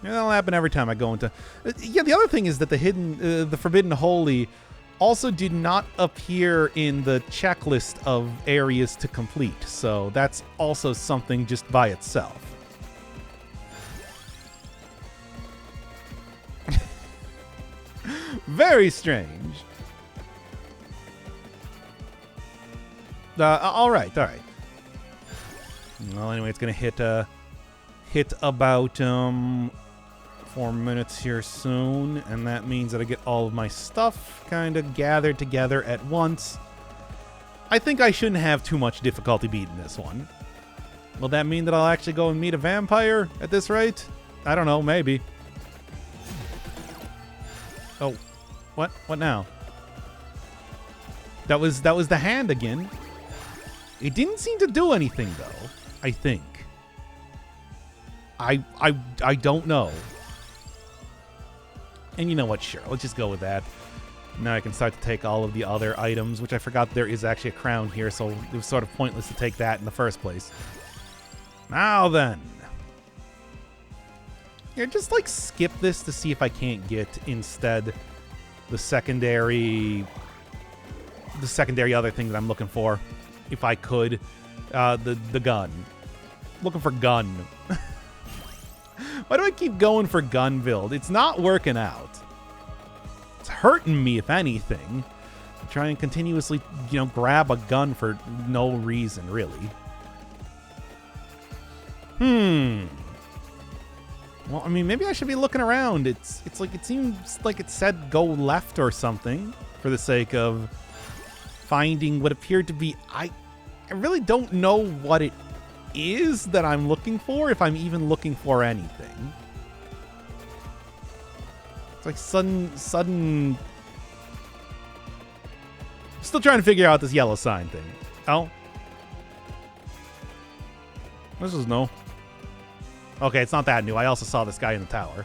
And that'll happen every time I go into... Yeah, the other thing is that the Forbidden Holy also did not appear in the checklist of areas to complete. So that's also something just by itself. Very strange. All right. Well, anyway, it's gonna hit about 4 minutes here soon, and that means that I get all of my stuff kind of gathered together at once. I think I shouldn't have too much difficulty beating this one. Will that mean that I'll actually go and meet a vampire at this rate? I don't know, maybe. Oh, what? What now? That was the hand again. It didn't seem to do anything though, I think. I don't know. And you know what? Sure, let's just go with that. Now I can start to take all of the other items, which I forgot there is actually a crown here, so it was sort of pointless to take that in the first place. Now then. Yeah, just like skip this to see if I can't get instead the secondary other thing that I'm looking for. If I could. The gun. Looking for gun. Why do I keep going for gun build? It's not working out. It's hurting me, if anything. I try and continuously, grab a gun for no reason, really. Well, I mean, maybe I should be looking around. It's like it seems like it said go left or something for the sake of finding what appeared to be... I really don't know what it is that I'm looking for, if I'm even looking for anything. It's like sudden... Still trying to figure out this yellow sign thing. Oh. This is no. Okay, it's not that new. I also saw this guy in the tower.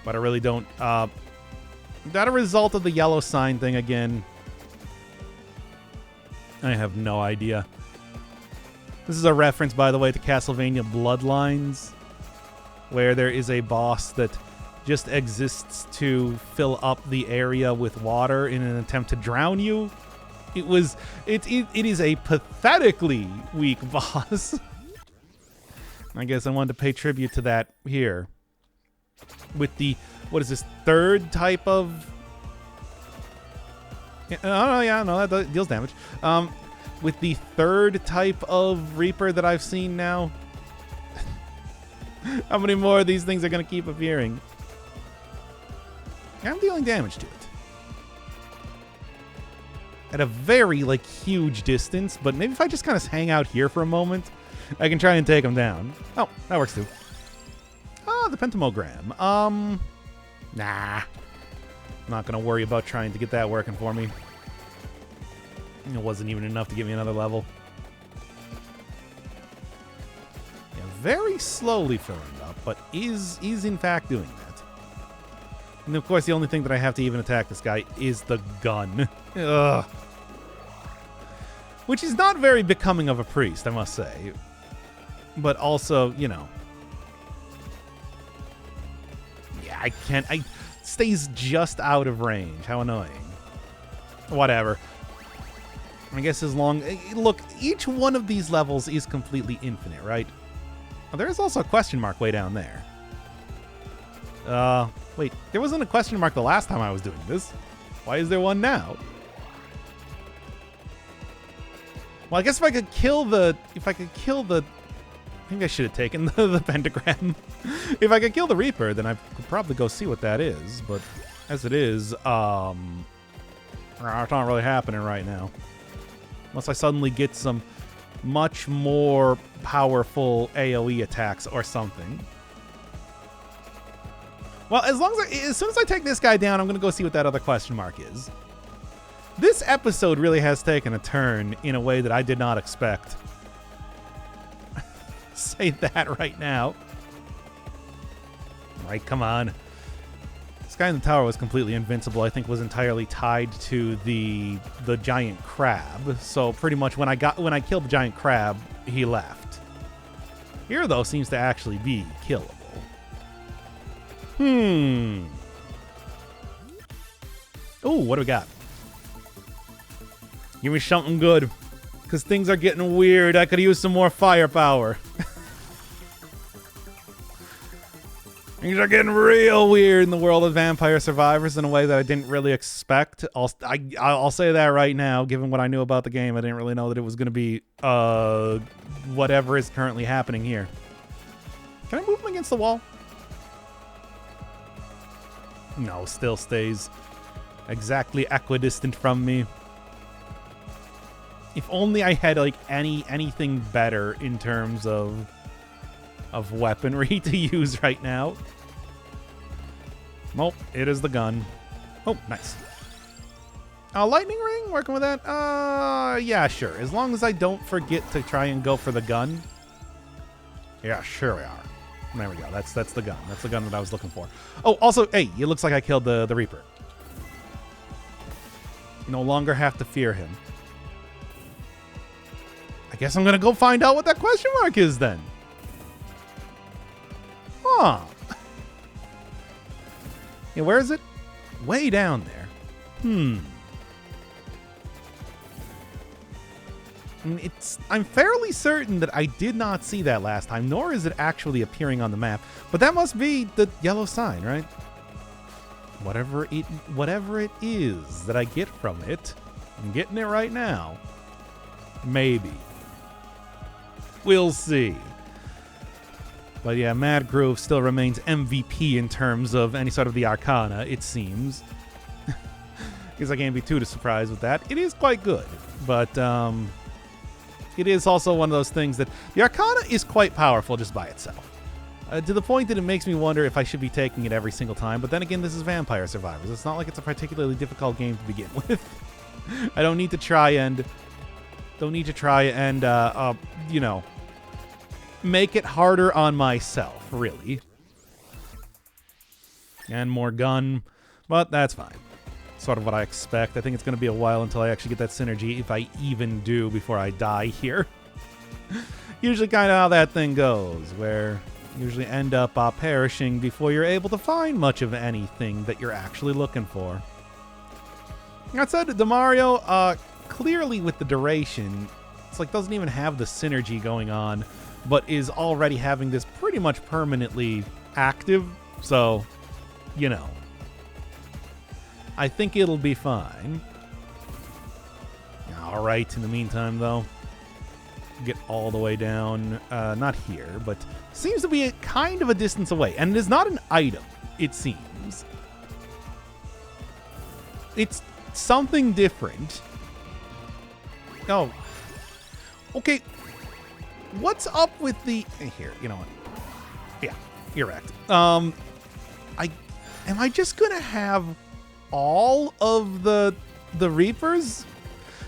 But I really don't... Is that a result of the yellow sign thing again? I have no idea. This is a reference, by the way, to Castlevania Bloodlines, where there is a boss that just exists to fill up the area with water in an attempt to drown you. It is a pathetically weak boss. I guess I wanted to pay tribute to that here. With the, what is this, third type of... No, that deals damage. With the third type of Reaper that I've seen now. How many more of these things are going to keep appearing? I'm dealing damage to it. At a very, huge distance, but maybe if I just kind of hang out here for a moment, I can try and take him down. Oh, that works too. Oh, the pentamogram. Nah. I'm not going to worry about trying to get that working for me. It wasn't even enough to give me another level. Yeah, very slowly filling up, but is in fact doing that. And of course, the only thing that I have to even attack this guy is the gun. Ugh. Which is not very becoming of a priest, I must say. But also, Yeah, I can't... stays just out of range. How annoying. Whatever. I guess as long... Look, each one of these levels is completely infinite, right? Oh, there is also a question mark way down there. Wait. There wasn't a question mark the last time I was doing this. Why is there one now? Well, I guess if I could kill the... Maybe I should have taken the pentagram. If I could kill the Reaper, then I could probably go see what that is. But as it is, it's not really happening right now. Unless I suddenly get some much more powerful AoE attacks or something. Well, as soon as I take this guy down, I'm going to go see what that other question mark is. This episode really has taken a turn in a way that I did not expect. Say that right now. Right, come on. This guy in the tower was completely invincible. I think was entirely tied to the giant crab. So pretty much when I killed the giant crab, he left. Here though seems to actually be killable. Oh, what do we got? Give me something good, because things are getting weird. I could use some more firepower. Things are getting real weird in the world of Vampire Survivors in a way that I didn't really expect. I'll say that right now, given what I knew about the game. I didn't really know that it was going to be whatever is currently happening here. Can I move him against the wall? No, still stays exactly equidistant from me. If only I had like anything better in terms of weaponry to use right now. Nope, it is the gun. Oh, nice. Lightning ring, working with that? Yeah, sure. As long as I don't forget to try and go for the gun. Yeah, sure we are. There we go. That's the gun. That's the gun that I was looking for. Oh, also, hey, it looks like I killed the Reaper. You no longer have to fear him. I guess I'm gonna go find out what that question mark is then. Huh. Yeah, where is it? Way down there. I'm fairly certain that I did not see that last time, nor is it actually appearing on the map. But that must be the yellow sign, right? Whatever it is that I get from it, I'm getting it right now. Maybe. We'll see. But yeah, Mad Grove still remains MVP in terms of any sort of the Arcana, it seems. Because I can't be too surprised with that. It is quite good, but it is also one of those things that the Arcana is quite powerful just by itself. To the point that it makes me wonder if I should be taking it every single time. But then again, this is Vampire Survivors. It's not like it's a particularly difficult game to begin with. I don't need to try and you know, make it harder on myself, really. And more gun, but that's fine. Sort of what I expect. I think it's going to be a while until I actually get that synergy, if I even do, before I die here. Usually kind of how that thing goes, where you usually end up perishing before you're able to find much of anything that you're actually looking for. That said, Demario, clearly with the duration, it's like doesn't even have the synergy going on, but is already having this pretty much permanently active, so, you know. I think it'll be fine. Alright, in the meantime, though, get all the way down, not here, but seems to be a kind of a distance away, and it is not an item, it seems. It's something different. Oh. Okay. What's up with the... Here, you know what? Yeah, you're right. Am I just gonna have all of the Reapers?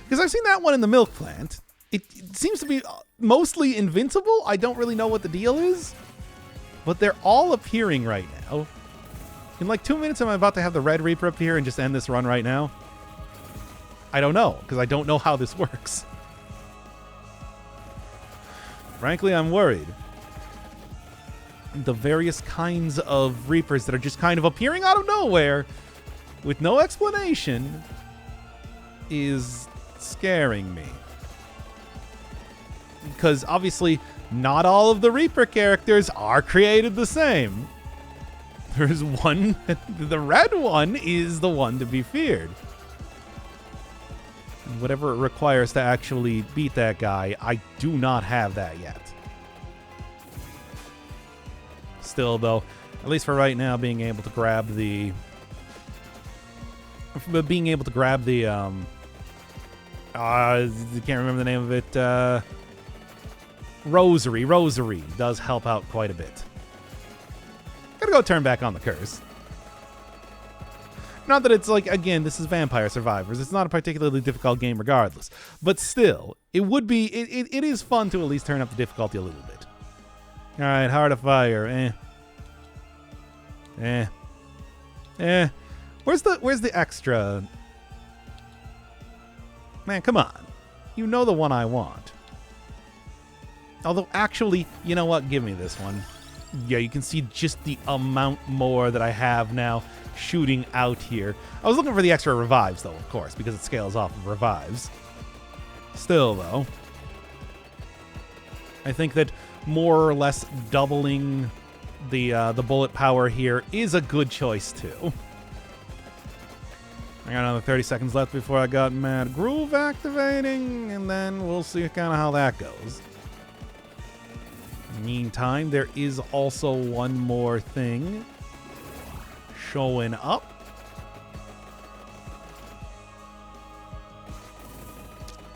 Because I've seen that one in the milk plant. It seems to be mostly invincible. I don't really know what the deal is. But they're all appearing right now. In like 2 minutes, am I about to have the Red Reaper appear and just end this run right now? I don't know, because I don't know how this works. Frankly, I'm worried. The various kinds of Reapers that are just kind of appearing out of nowhere with no explanation is scaring me. Because obviously, not all of the Reaper characters are created the same. There's one, the red one is the one to be feared. And whatever it requires to actually beat that guy, I do not have that yet. Still, though, at least for right now, being able to grab the... I can't remember the name of it. Rosary. Rosary does help out quite a bit. Gotta go turn back on the curse. Not that it's like, again, this is Vampire Survivors. It's not a particularly difficult game regardless. But still, it would be, it is fun to at least turn up the difficulty a little bit. Alright, Heart of Fire, Eh. Eh. Where's the extra? Man, come on. You know the one I want. Although, actually, you know what? Give me this one. Yeah, you can see just the amount more that I have now shooting out here. I was looking for the extra revives, though, of course, because it scales off of revives. Still, though, I think that more or less doubling the bullet power here is a good choice, too. I got another 30 seconds left before I got Mad Groove activating, and then we'll see kind of how that goes. Meantime, there is also one more thing showing up.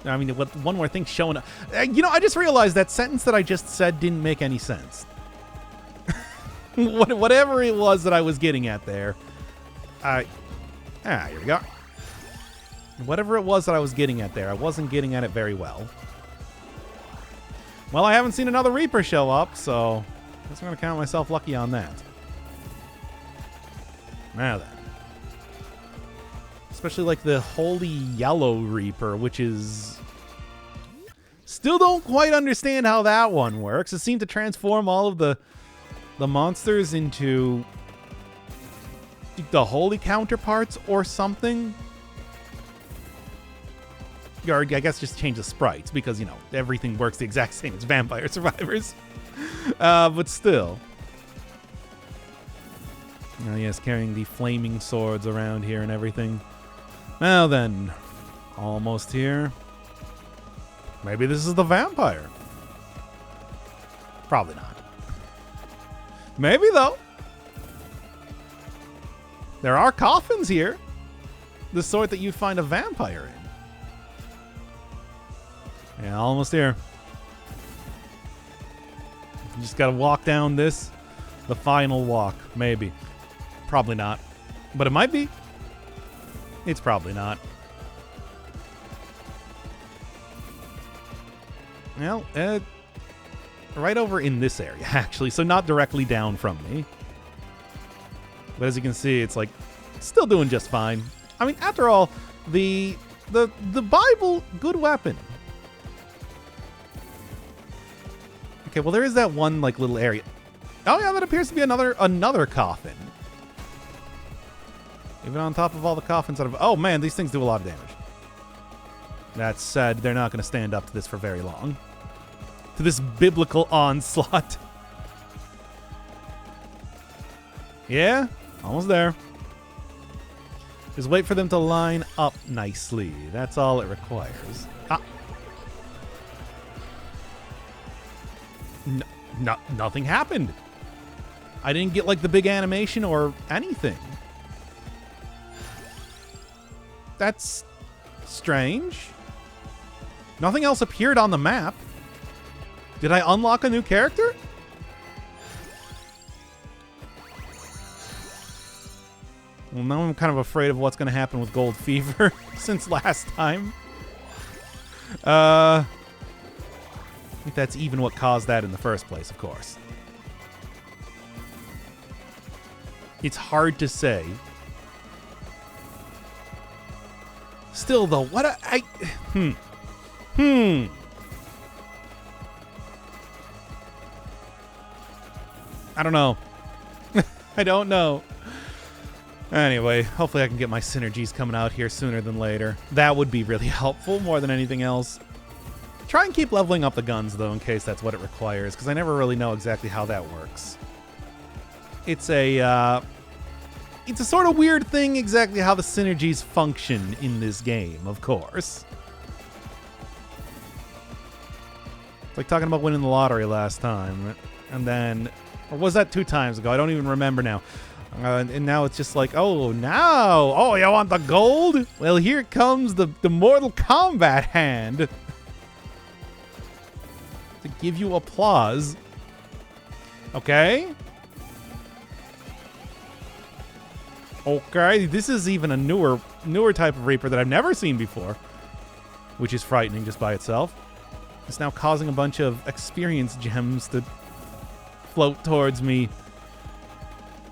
I mean, one more thing showing up. You know, I just realized that sentence that I just said didn't make any sense. Whatever it was that I was getting at there. Here we go. Whatever it was that I was getting at there, I wasn't getting at it very well. Well, I haven't seen another Reaper show up, so I guess I'm going to count myself lucky on that. Now then. Especially like the Holy Yellow Reaper, which is... Still don't quite understand how that one works. It seemed to transform all of the monsters into the holy counterparts or something. Or I guess just change the sprites because, you know, everything works the exact same as Vampire Survivors. But still. Oh, yes, carrying the flaming swords around here and everything. Now then, almost here. Maybe this is the vampire. Probably not. Maybe, though. There are coffins here. The sort that you find a vampire in. Yeah, almost here. You just gotta walk down this. The final walk. Maybe. Probably not. But it might be. It's probably not. Well, right over in this area, actually. So not directly down from me. But as you can see, it's like still doing just fine. I mean, after all, the Bible, good weapon. Okay, well there is that one like little area. Oh yeah, that appears to be another coffin. Even on top of all the coffins that have... Oh man, these things do a lot of damage. That said, they're not going to stand up to this for very long. To this biblical onslaught. Yeah, almost there. Just wait for them to line up nicely. That's all it requires. Nothing happened. I didn't get like the big animation or anything. That's strange. Nothing else appeared on the map. Did I unlock a new character? Well, now I'm kind of afraid of what's going to happen with Gold Fever since last time. I think that's even what caused that in the first place, of course. It's hard to say. Still, though, what I don't know. I don't know. Anyway, hopefully I can get my synergies coming out here sooner than later. That would be really helpful more than anything else. Try and keep leveling up the guns, though, in case that's what it requires, because I never really know exactly how that works. It's a sort of weird thing exactly how the synergies function in this game, of course. It's like talking about winning the lottery last time, and then... Or was that 2 times ago? I don't even remember now. And now it's just like, oh, now! Oh, you want the gold? Well, here comes the Mortal Kombat hand. To give you applause. Okay. Okay, this is even a newer type of Reaper that I've never seen before. Which is frightening just by itself. It's now causing a bunch of experience gems to float towards me.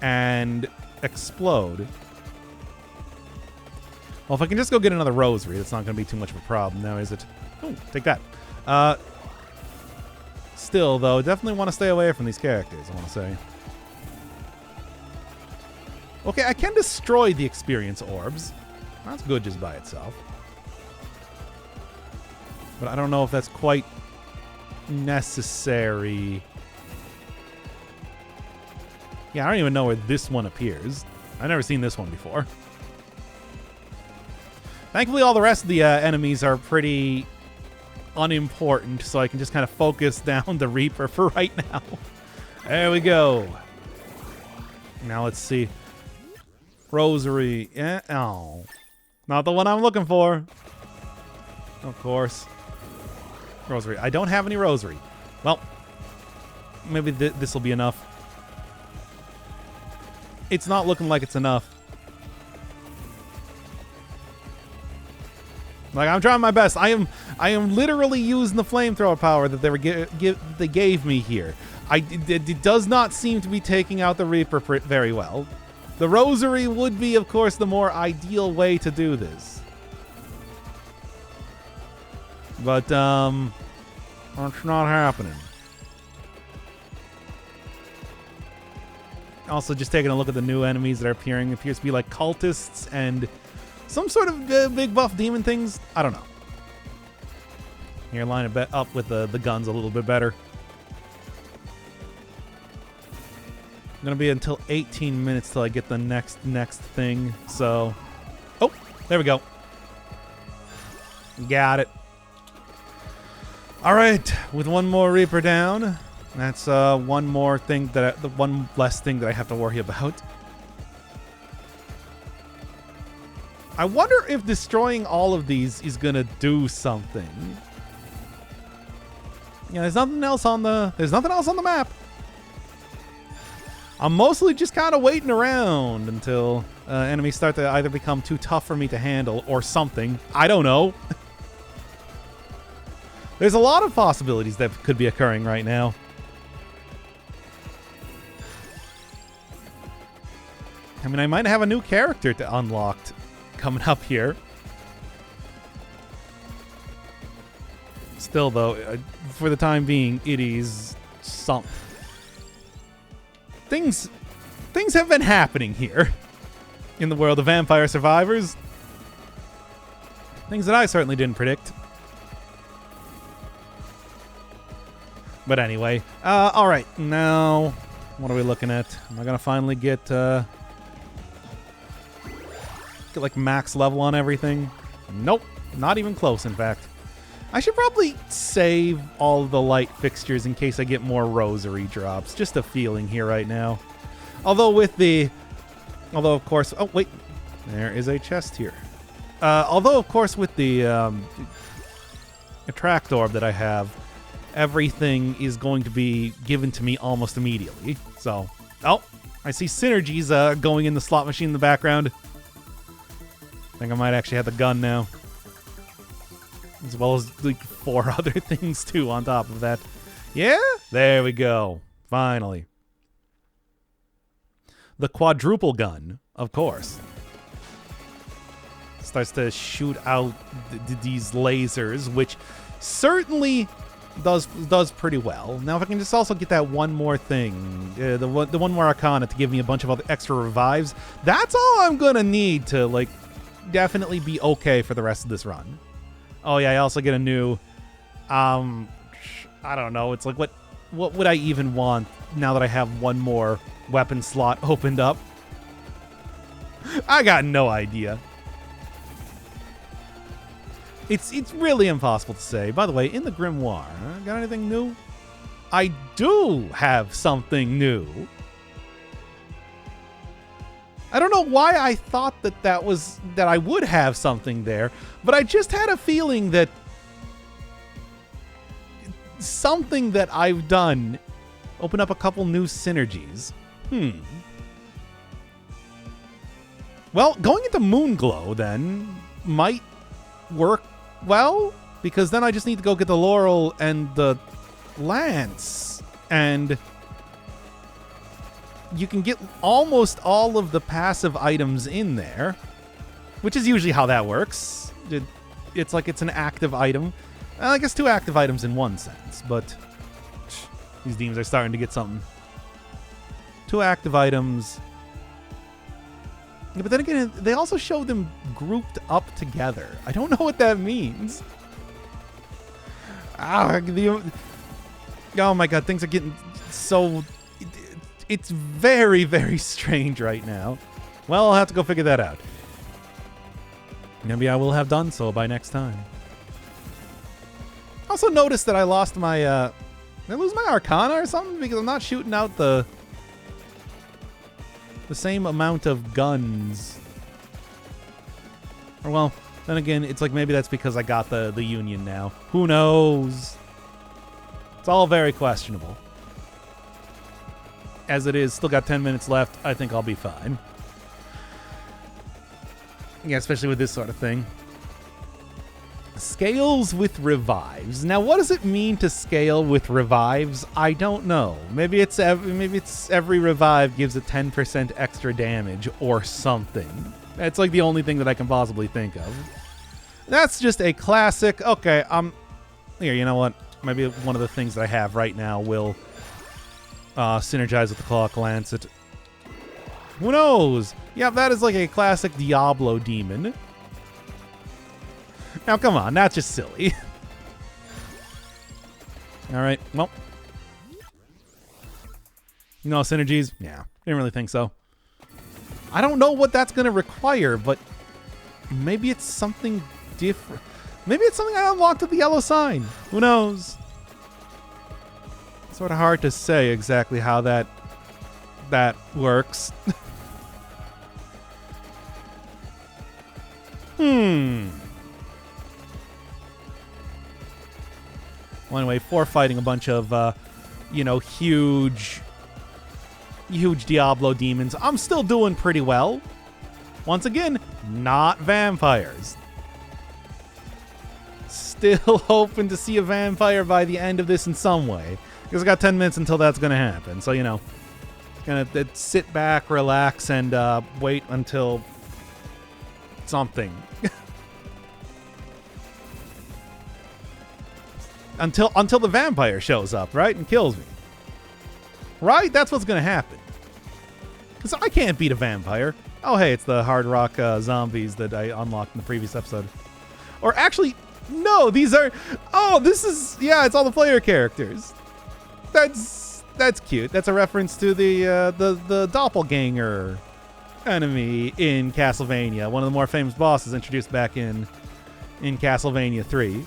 and explode. Well, if I can just go get another rosary, that's not going to be too much of a problem now, is it? Oh, take that. Still, though, definitely want to stay away from these characters, I want to say. Okay, I can destroy the experience orbs. That's good just by itself. But I don't know if that's quite necessary. Yeah, I don't even know where this one appears. I've never seen this one before. Thankfully, all the rest of the enemies are pretty unimportant, so I can just kind of focus down the Reaper for right now. There we go. Now let's see. Rosary. Oh. Not the one I'm looking for. Of course. Rosary. I don't have any rosary. Well, maybe this will be enough. It's not looking like it's enough. Like, I'm trying my best. I am literally using the flamethrower power that they gave me here. It does not seem to be taking out the Reaper very well. The rosary would be, of course, the more ideal way to do this. But, it's not happening. Also, just taking a look at the new enemies that are appearing. It appears to be like cultists and some sort of big buff demon things. I don't know. Here, line it up with the guns a little bit better. Gonna be until 18 minutes till I get the next thing. So, oh, there we go. Got it. All right, with one more Reaper down, that's one more thing the one less thing that I have to worry about. I wonder if destroying all of these is gonna do something. Yeah, there's nothing else on the map. I'm mostly just kind of waiting around until enemies start to either become too tough for me to handle or something. I don't know. There's a lot of possibilities that could be occurring right now. I mean, I might have a new character to unlocked coming up here. Still, though, for the time being, it is something. Things have been happening here in the world of Vampire Survivors. Things that I certainly didn't predict. But anyway, all right, now what are we looking at? Am I gonna finally get like max level on everything? Nope, not even close. In fact, I should probably save all the light fixtures in case I get more rosary drops. Just a feeling here right now. Although of course, oh wait, there is a chest here. Although of course with the attract orb that I have, everything is going to be given to me almost immediately. So, oh, I see synergies going in the slot machine in the background. I think I might actually have the gun now. As well as like 4 other things too on top of that. Yeah, there we go. Finally. The quadruple gun, of course. Starts to shoot out these lasers, which certainly does pretty well. Now, if I can just also get that one more thing, the one more Arcana to give me a bunch of other extra revives, that's all I'm gonna need to like definitely be okay for the rest of this run. Oh yeah, I also get a new, I don't know. It's like what would I even want now that I have one more weapon slot opened up? I got no idea. It's really impossible to say. By the way, in the grimoire, got anything new? I do have something new. I don't know why I thought that I would have something there, but I just had a feeling that something that I've done opened up a couple new synergies. Well, going into Moonglow then might work well, because then I just need to go get the Laurel and the Lance, and you can get almost all of the passive items in there, which is usually how that works. It's like it's an active item. I guess 2 active items in one sense, but these demons are starting to get something. 2 active items. Yeah, but then again, they also show them grouped up together. I don't know what that means. Oh my god, things are getting so... It's very, very strange right now. Well, I'll have to go figure that out. Maybe I will have done so by next time. Also noticed that I lost my... Did I lose my Arcana or something? Because I'm not shooting out the same amount of guns. Or well, then again, it's like maybe that's because I got the Union now. Who knows? It's all very questionable. As it is, still got 10 minutes left. I think I'll be fine. Yeah, especially with this sort of thing. Scales with revives. Now, what does it mean to scale with revives? I don't know. Maybe it's every revive gives a 10% extra damage or something. That's like the only thing that I can possibly think of. That's just a classic. Okay, here, you know what? Maybe one of the things that I have right now will synergize with the Clock Lancet. Who knows? Yeah, that is like a classic Diablo demon. Now, come on, that's just silly. All right, well. No synergies? Yeah, didn't really think so. I don't know what that's going to require, but maybe it's something different. Maybe it's something I unlocked with the yellow sign. Who knows? It's sort of hard to say exactly how that works. Well, anyway, for fighting a bunch of, huge Diablo demons, I'm still doing pretty well. Once again, not vampires. Still hoping to see a vampire by the end of this in some way. Because I got 10 minutes until that's going to happen. So, gonna sit back, relax, and wait until something. Until the vampire shows up, right? And kills me. Right? That's what's going to happen. Because I can't beat a vampire. Oh, hey, it's the Hard Rock zombies that I unlocked in the previous episode. Or actually, no, these are... Oh, this is... Yeah, it's all the player characters. That's cute. That's a reference to the doppelganger enemy in Castlevania. One of the more famous bosses introduced back in Castlevania 3.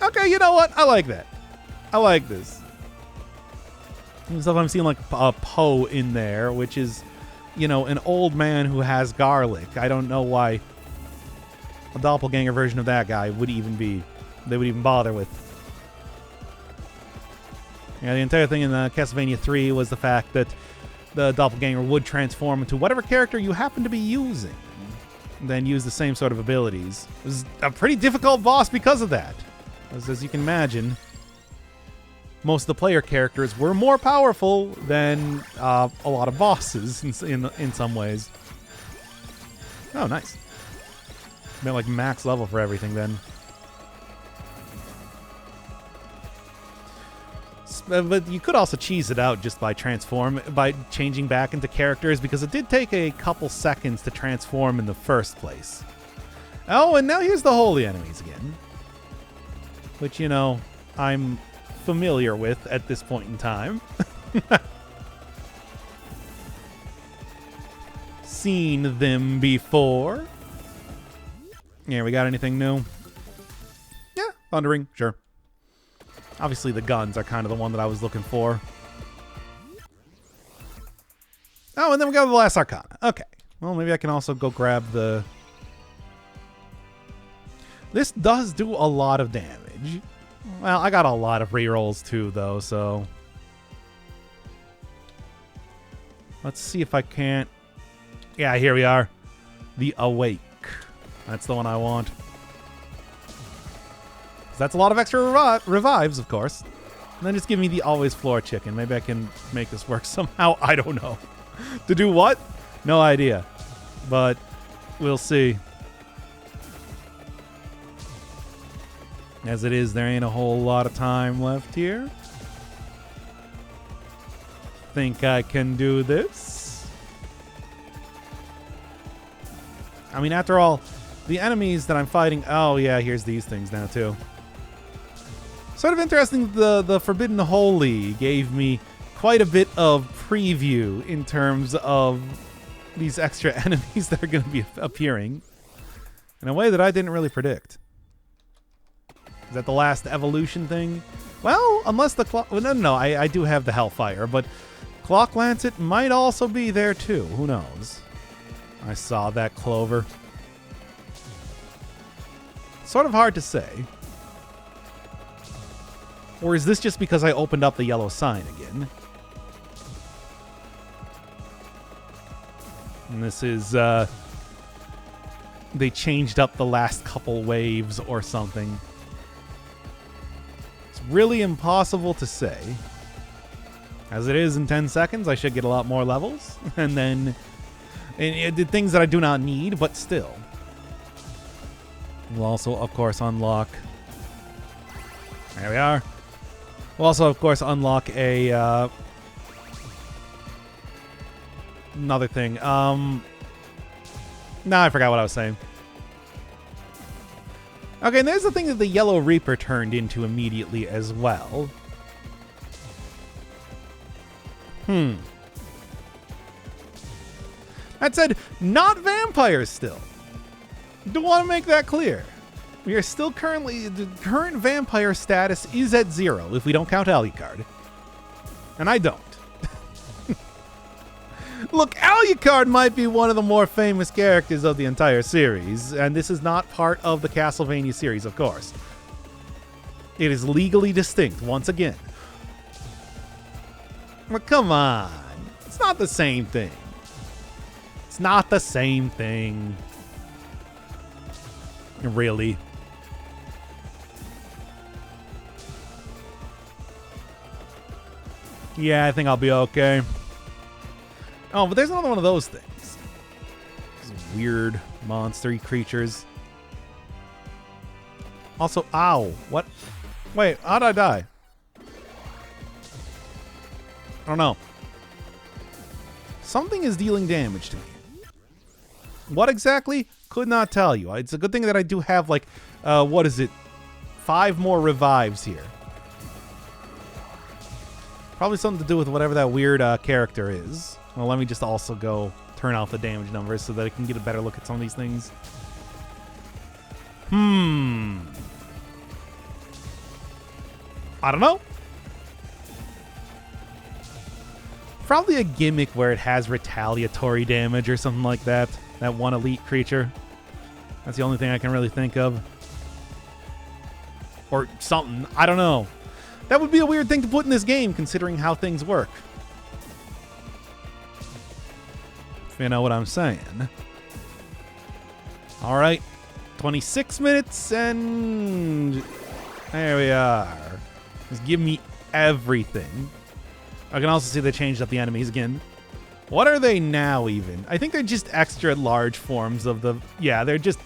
Okay, you know what? I like that. I like this. So I'm seeing like a Poe in there, which is, an old man who has garlic. I don't know why a doppelganger version of that guy would even bother with. Yeah, the entire thing in Castlevania 3 was the fact that the doppelganger would transform into whatever character you happen to be using, and then use the same sort of abilities. It was a pretty difficult boss because of that. As you can imagine, most of the player characters were more powerful than a lot of bosses in some ways. Oh, nice. Been like max level for everything then. But you could also cheese it out just by changing back into characters, because it did take a couple seconds to transform in the first place. Oh, and now here's the holy enemies again. Which, I'm familiar with at this point in time. Seen them before. Yeah, we got anything new? Yeah, Thundering, sure. Obviously, the guns are kind of the one that I was looking for. Oh, and then we got the last Arcana. Okay. Well, maybe I can also go grab the... This does do a lot of damage. Well, I got a lot of rerolls too, though, so... Let's see if I can't... Yeah, here we are. The Awake. That's the one I want. That's a lot of extra revives, of course. And then just give me the always floor chicken. Maybe I can make this work somehow. I don't know. To do what? No idea. But we'll see. As it is, there ain't a whole lot of time left here. Think I can do this? I mean, after all, the enemies that I'm fighting... Oh, yeah, here's these things now, too. Sort of interesting, the Forbidden Holy gave me quite a bit of preview in terms of these extra enemies that are going to be appearing in a way that I didn't really predict. Is that the last evolution thing? Well, unless the clock... Well, no, I do have the Hellfire, but Clock Lancet might also be there, too. Who knows? I saw that Clover. Sort of hard to say. Or is this just because I opened up the yellow sign again? And this is, they changed up the last couple waves or something. It's really impossible to say. As it is in 10 seconds, I should get a lot more levels. And then, it did things that I do not need, but still. We'll also, of course, unlock... There we are. We'll also, of course, unlock a... another thing. Nah, I forgot what I was saying. Okay, and there's the thing that the Yellow Reaper turned into immediately as well. That said, not vampires still. Do want to make that clear. We are still currently... The current vampire status is at 0 if we don't count Alucard. And I don't. Look, Alucard might be one of the more famous characters of the entire series, and this is not part of the Castlevania series, of course. It is legally distinct, once again. But come on. It's not the same thing. It's not the same thing. Really. Yeah, I think I'll be okay. Oh, but there's another one of those things. These weird monster-y creatures. Also, ow. What? Wait, how'd I die? I don't know. Something is dealing damage to me. What exactly? Could not tell you. It's a good thing that I do have, like, what is it? 5 more revives here. Probably something to do with whatever that weird character is. Well, let me just also go turn off the damage numbers so that I can get a better look at some of these things. I don't know. Probably a gimmick where it has retaliatory damage or something like that. That one elite creature. That's the only thing I can really think of. Or something. I don't know. That would be a weird thing to put in this game, considering how things work. If you know what I'm saying. Alright. 26 minutes and... There we are. Just give me everything. I can also see they changed up the enemies again. What are they now, even? I think they're just extra large forms of the... Yeah, they're just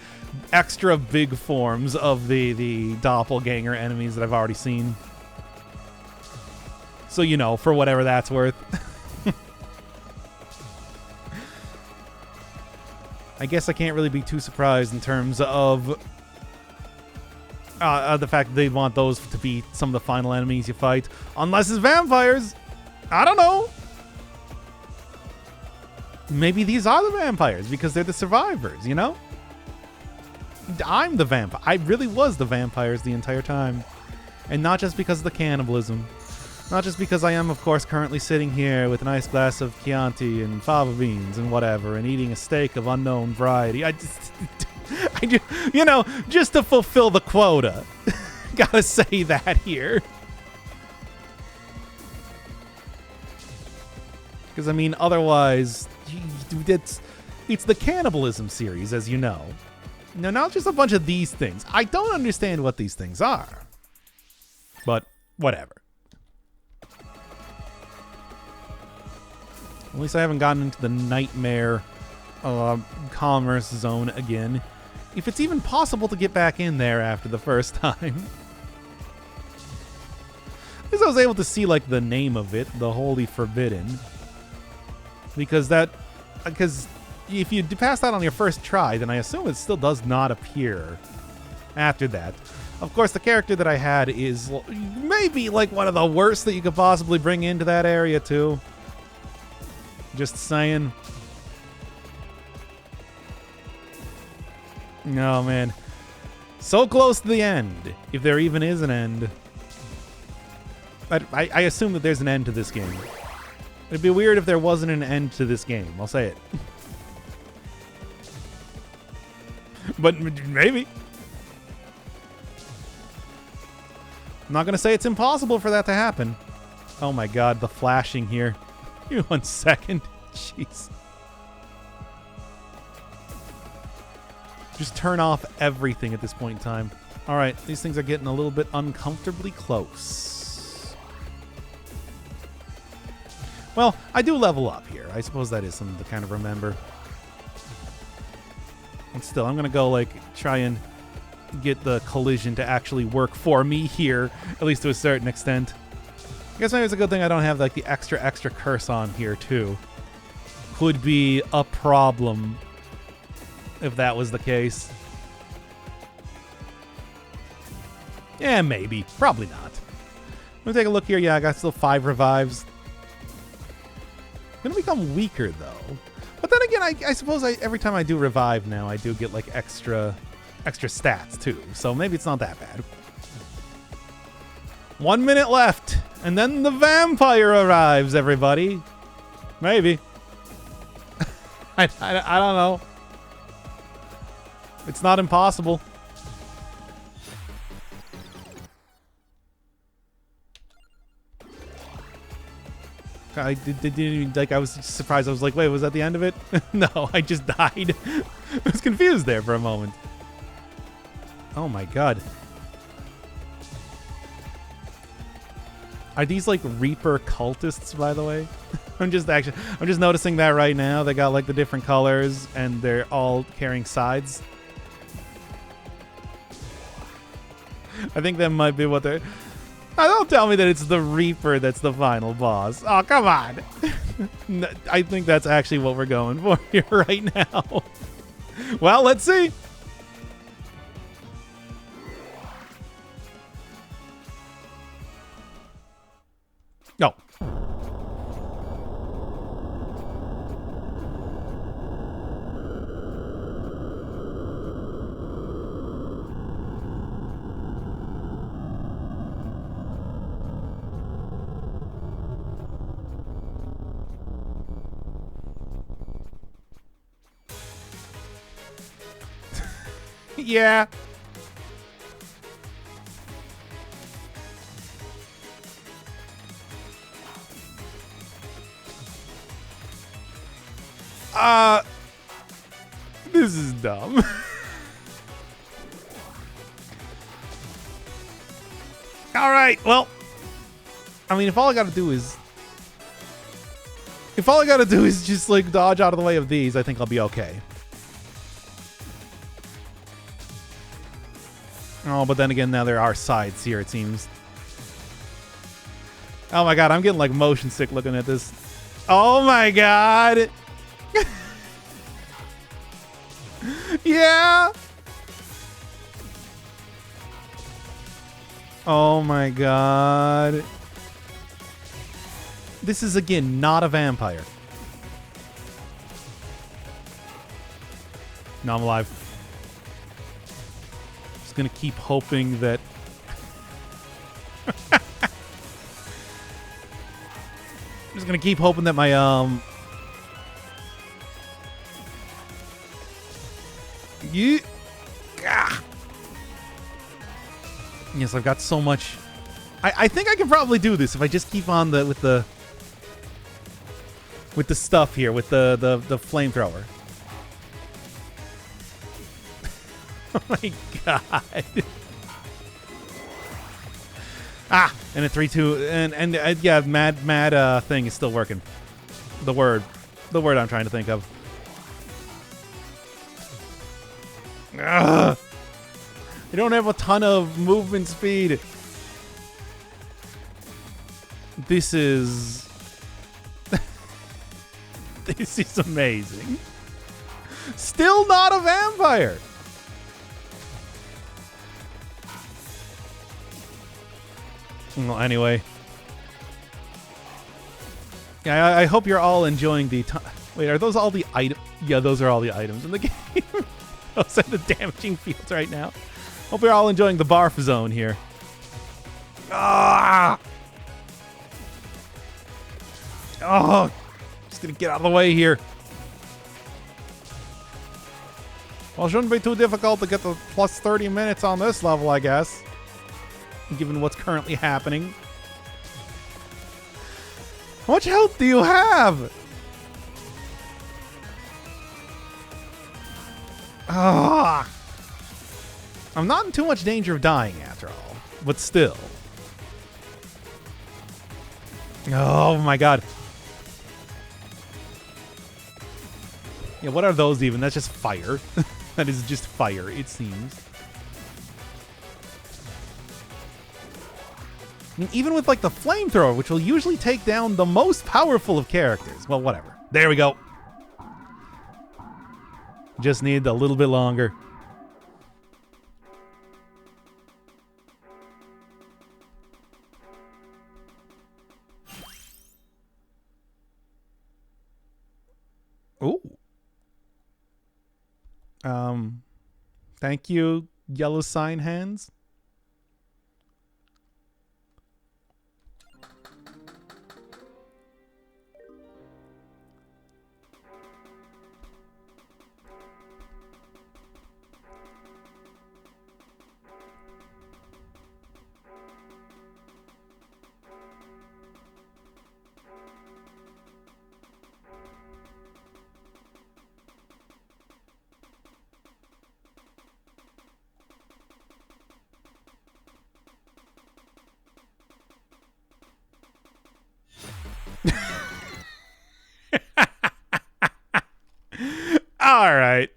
extra big forms of the doppelganger enemies that I've already seen. So, you know, for whatever that's worth. I guess I can't really be too surprised in terms of the fact that they want those to be some of the final enemies you fight. Unless it's vampires. I don't know. Maybe these are the vampires because they're the survivors, you know? I'm the vampire. I really was the vampires the entire time. And not just because of the cannibalism. Not just because I am, of course, currently sitting here with a nice glass of Chianti and fava beans and whatever and eating a steak of unknown variety. I just, you know, just to fulfill the quota. Gotta say that here. Because, I mean, otherwise, it's the cannibalism series, as you know. Now, not just a bunch of these things. I don't understand what these things are. But, whatever. At least I haven't gotten into the nightmare commerce zone again. If it's even possible to get back in there after the first time. At least I was able to see, like, the name of it, the Holy Forbidden. Because if you pass that on your first try, then I assume it still does not appear after that. Of course, the character that I had is maybe, like, one of the worst that you could possibly bring into that area, too. Just saying. No, man. So close to the end, if there even is an end. I assume that there's an end to this game. It'd be weird if there wasn't an end to this game. I'll say it. But maybe. I'm not going to say it's impossible for that to happen. Oh my god, the flashing here. Give me 1 second. Jeez. Just turn off everything at this point in time. All right, these things are getting a little bit uncomfortably close. Well, I do level up here. I suppose that is something to kind of remember. And still, I'm going to go, like, try and get the collision to actually work for me here, at least to a certain extent. I guess maybe it's a good thing I don't have, like, the extra curse on here, too. Could be a problem if that was the case. Yeah, maybe. Probably not. Let me take a look here. Yeah, I got still 5 revives. Gonna become weaker, though. But then again, I suppose every time I do revive now, I do get, like, extra stats, too. So maybe it's not that bad. 1 minute left. And then the vampire arrives, everybody. Maybe. I don't know. It's not impossible. I didn't like. I was surprised. I was like, "Wait, was that the end of it?" No, I just died. I was confused there for a moment. Oh my god! Are these like Reaper cultists, by the way? I'm just noticing that right now. They got like the different colors, and they're all carrying sides. I think that might be what they're... Don't tell me that it's the Reaper that's the final boss. Oh, come on. I think that's actually what we're going for here right now. Well, let's see. No. Yeah. This is dumb. All right. Well, I mean, if all I got to do is just like dodge out of the way of these, I think I'll be okay. Oh, but then again, now there are sides here, it seems. Oh my god, I'm getting like motion sick looking at this. Oh my god! Yeah! Oh my god. This is, again, not a vampire. No, I'm alive. Just gonna keep hoping that... Just gonna keep hoping that my, Yes, I've got so much. I think I can probably do this if I just keep on with the stuff here, with the flamethrower. Oh my god. And a 3-2 and yeah, mad thing is still working. the word I'm trying to think of. Ugh. I don't have a ton of movement speed. This is... this is amazing. Still not a vampire. Well, anyway. Yeah, I hope you're all enjoying the... Wait, are those all the items? Yeah, those are all the items in the game. Those are the damaging fields right now. Hope you're all enjoying the barf zone here. Ah! Oh! Just gonna get out of the way here. Well, it shouldn't be too difficult to get the plus 30 minutes on this level, I guess. Given what's currently happening. How much health do you have? Ah! I'm not in too much danger of dying after all, but still. Oh my god. Yeah, what are those even? That's just fire. That is just fire, it seems. I mean, even with like the flamethrower, which will usually take down the most powerful of characters. Well, whatever. There we go. Just need a little bit longer. Ooh. Thank you, yellow sign hands. All right.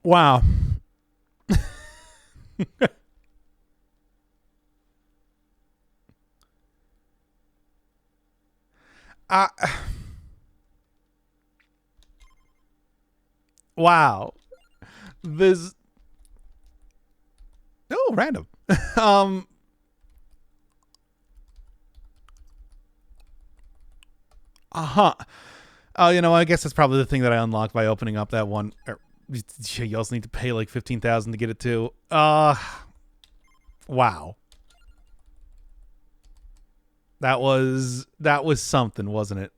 Wow. Wow. This... Oh, random. Uh-huh. Oh, you know, I guess that's probably the thing that I unlocked by opening up that one. You also need to pay like 15,000 to get it too. Wow. That was something, wasn't it?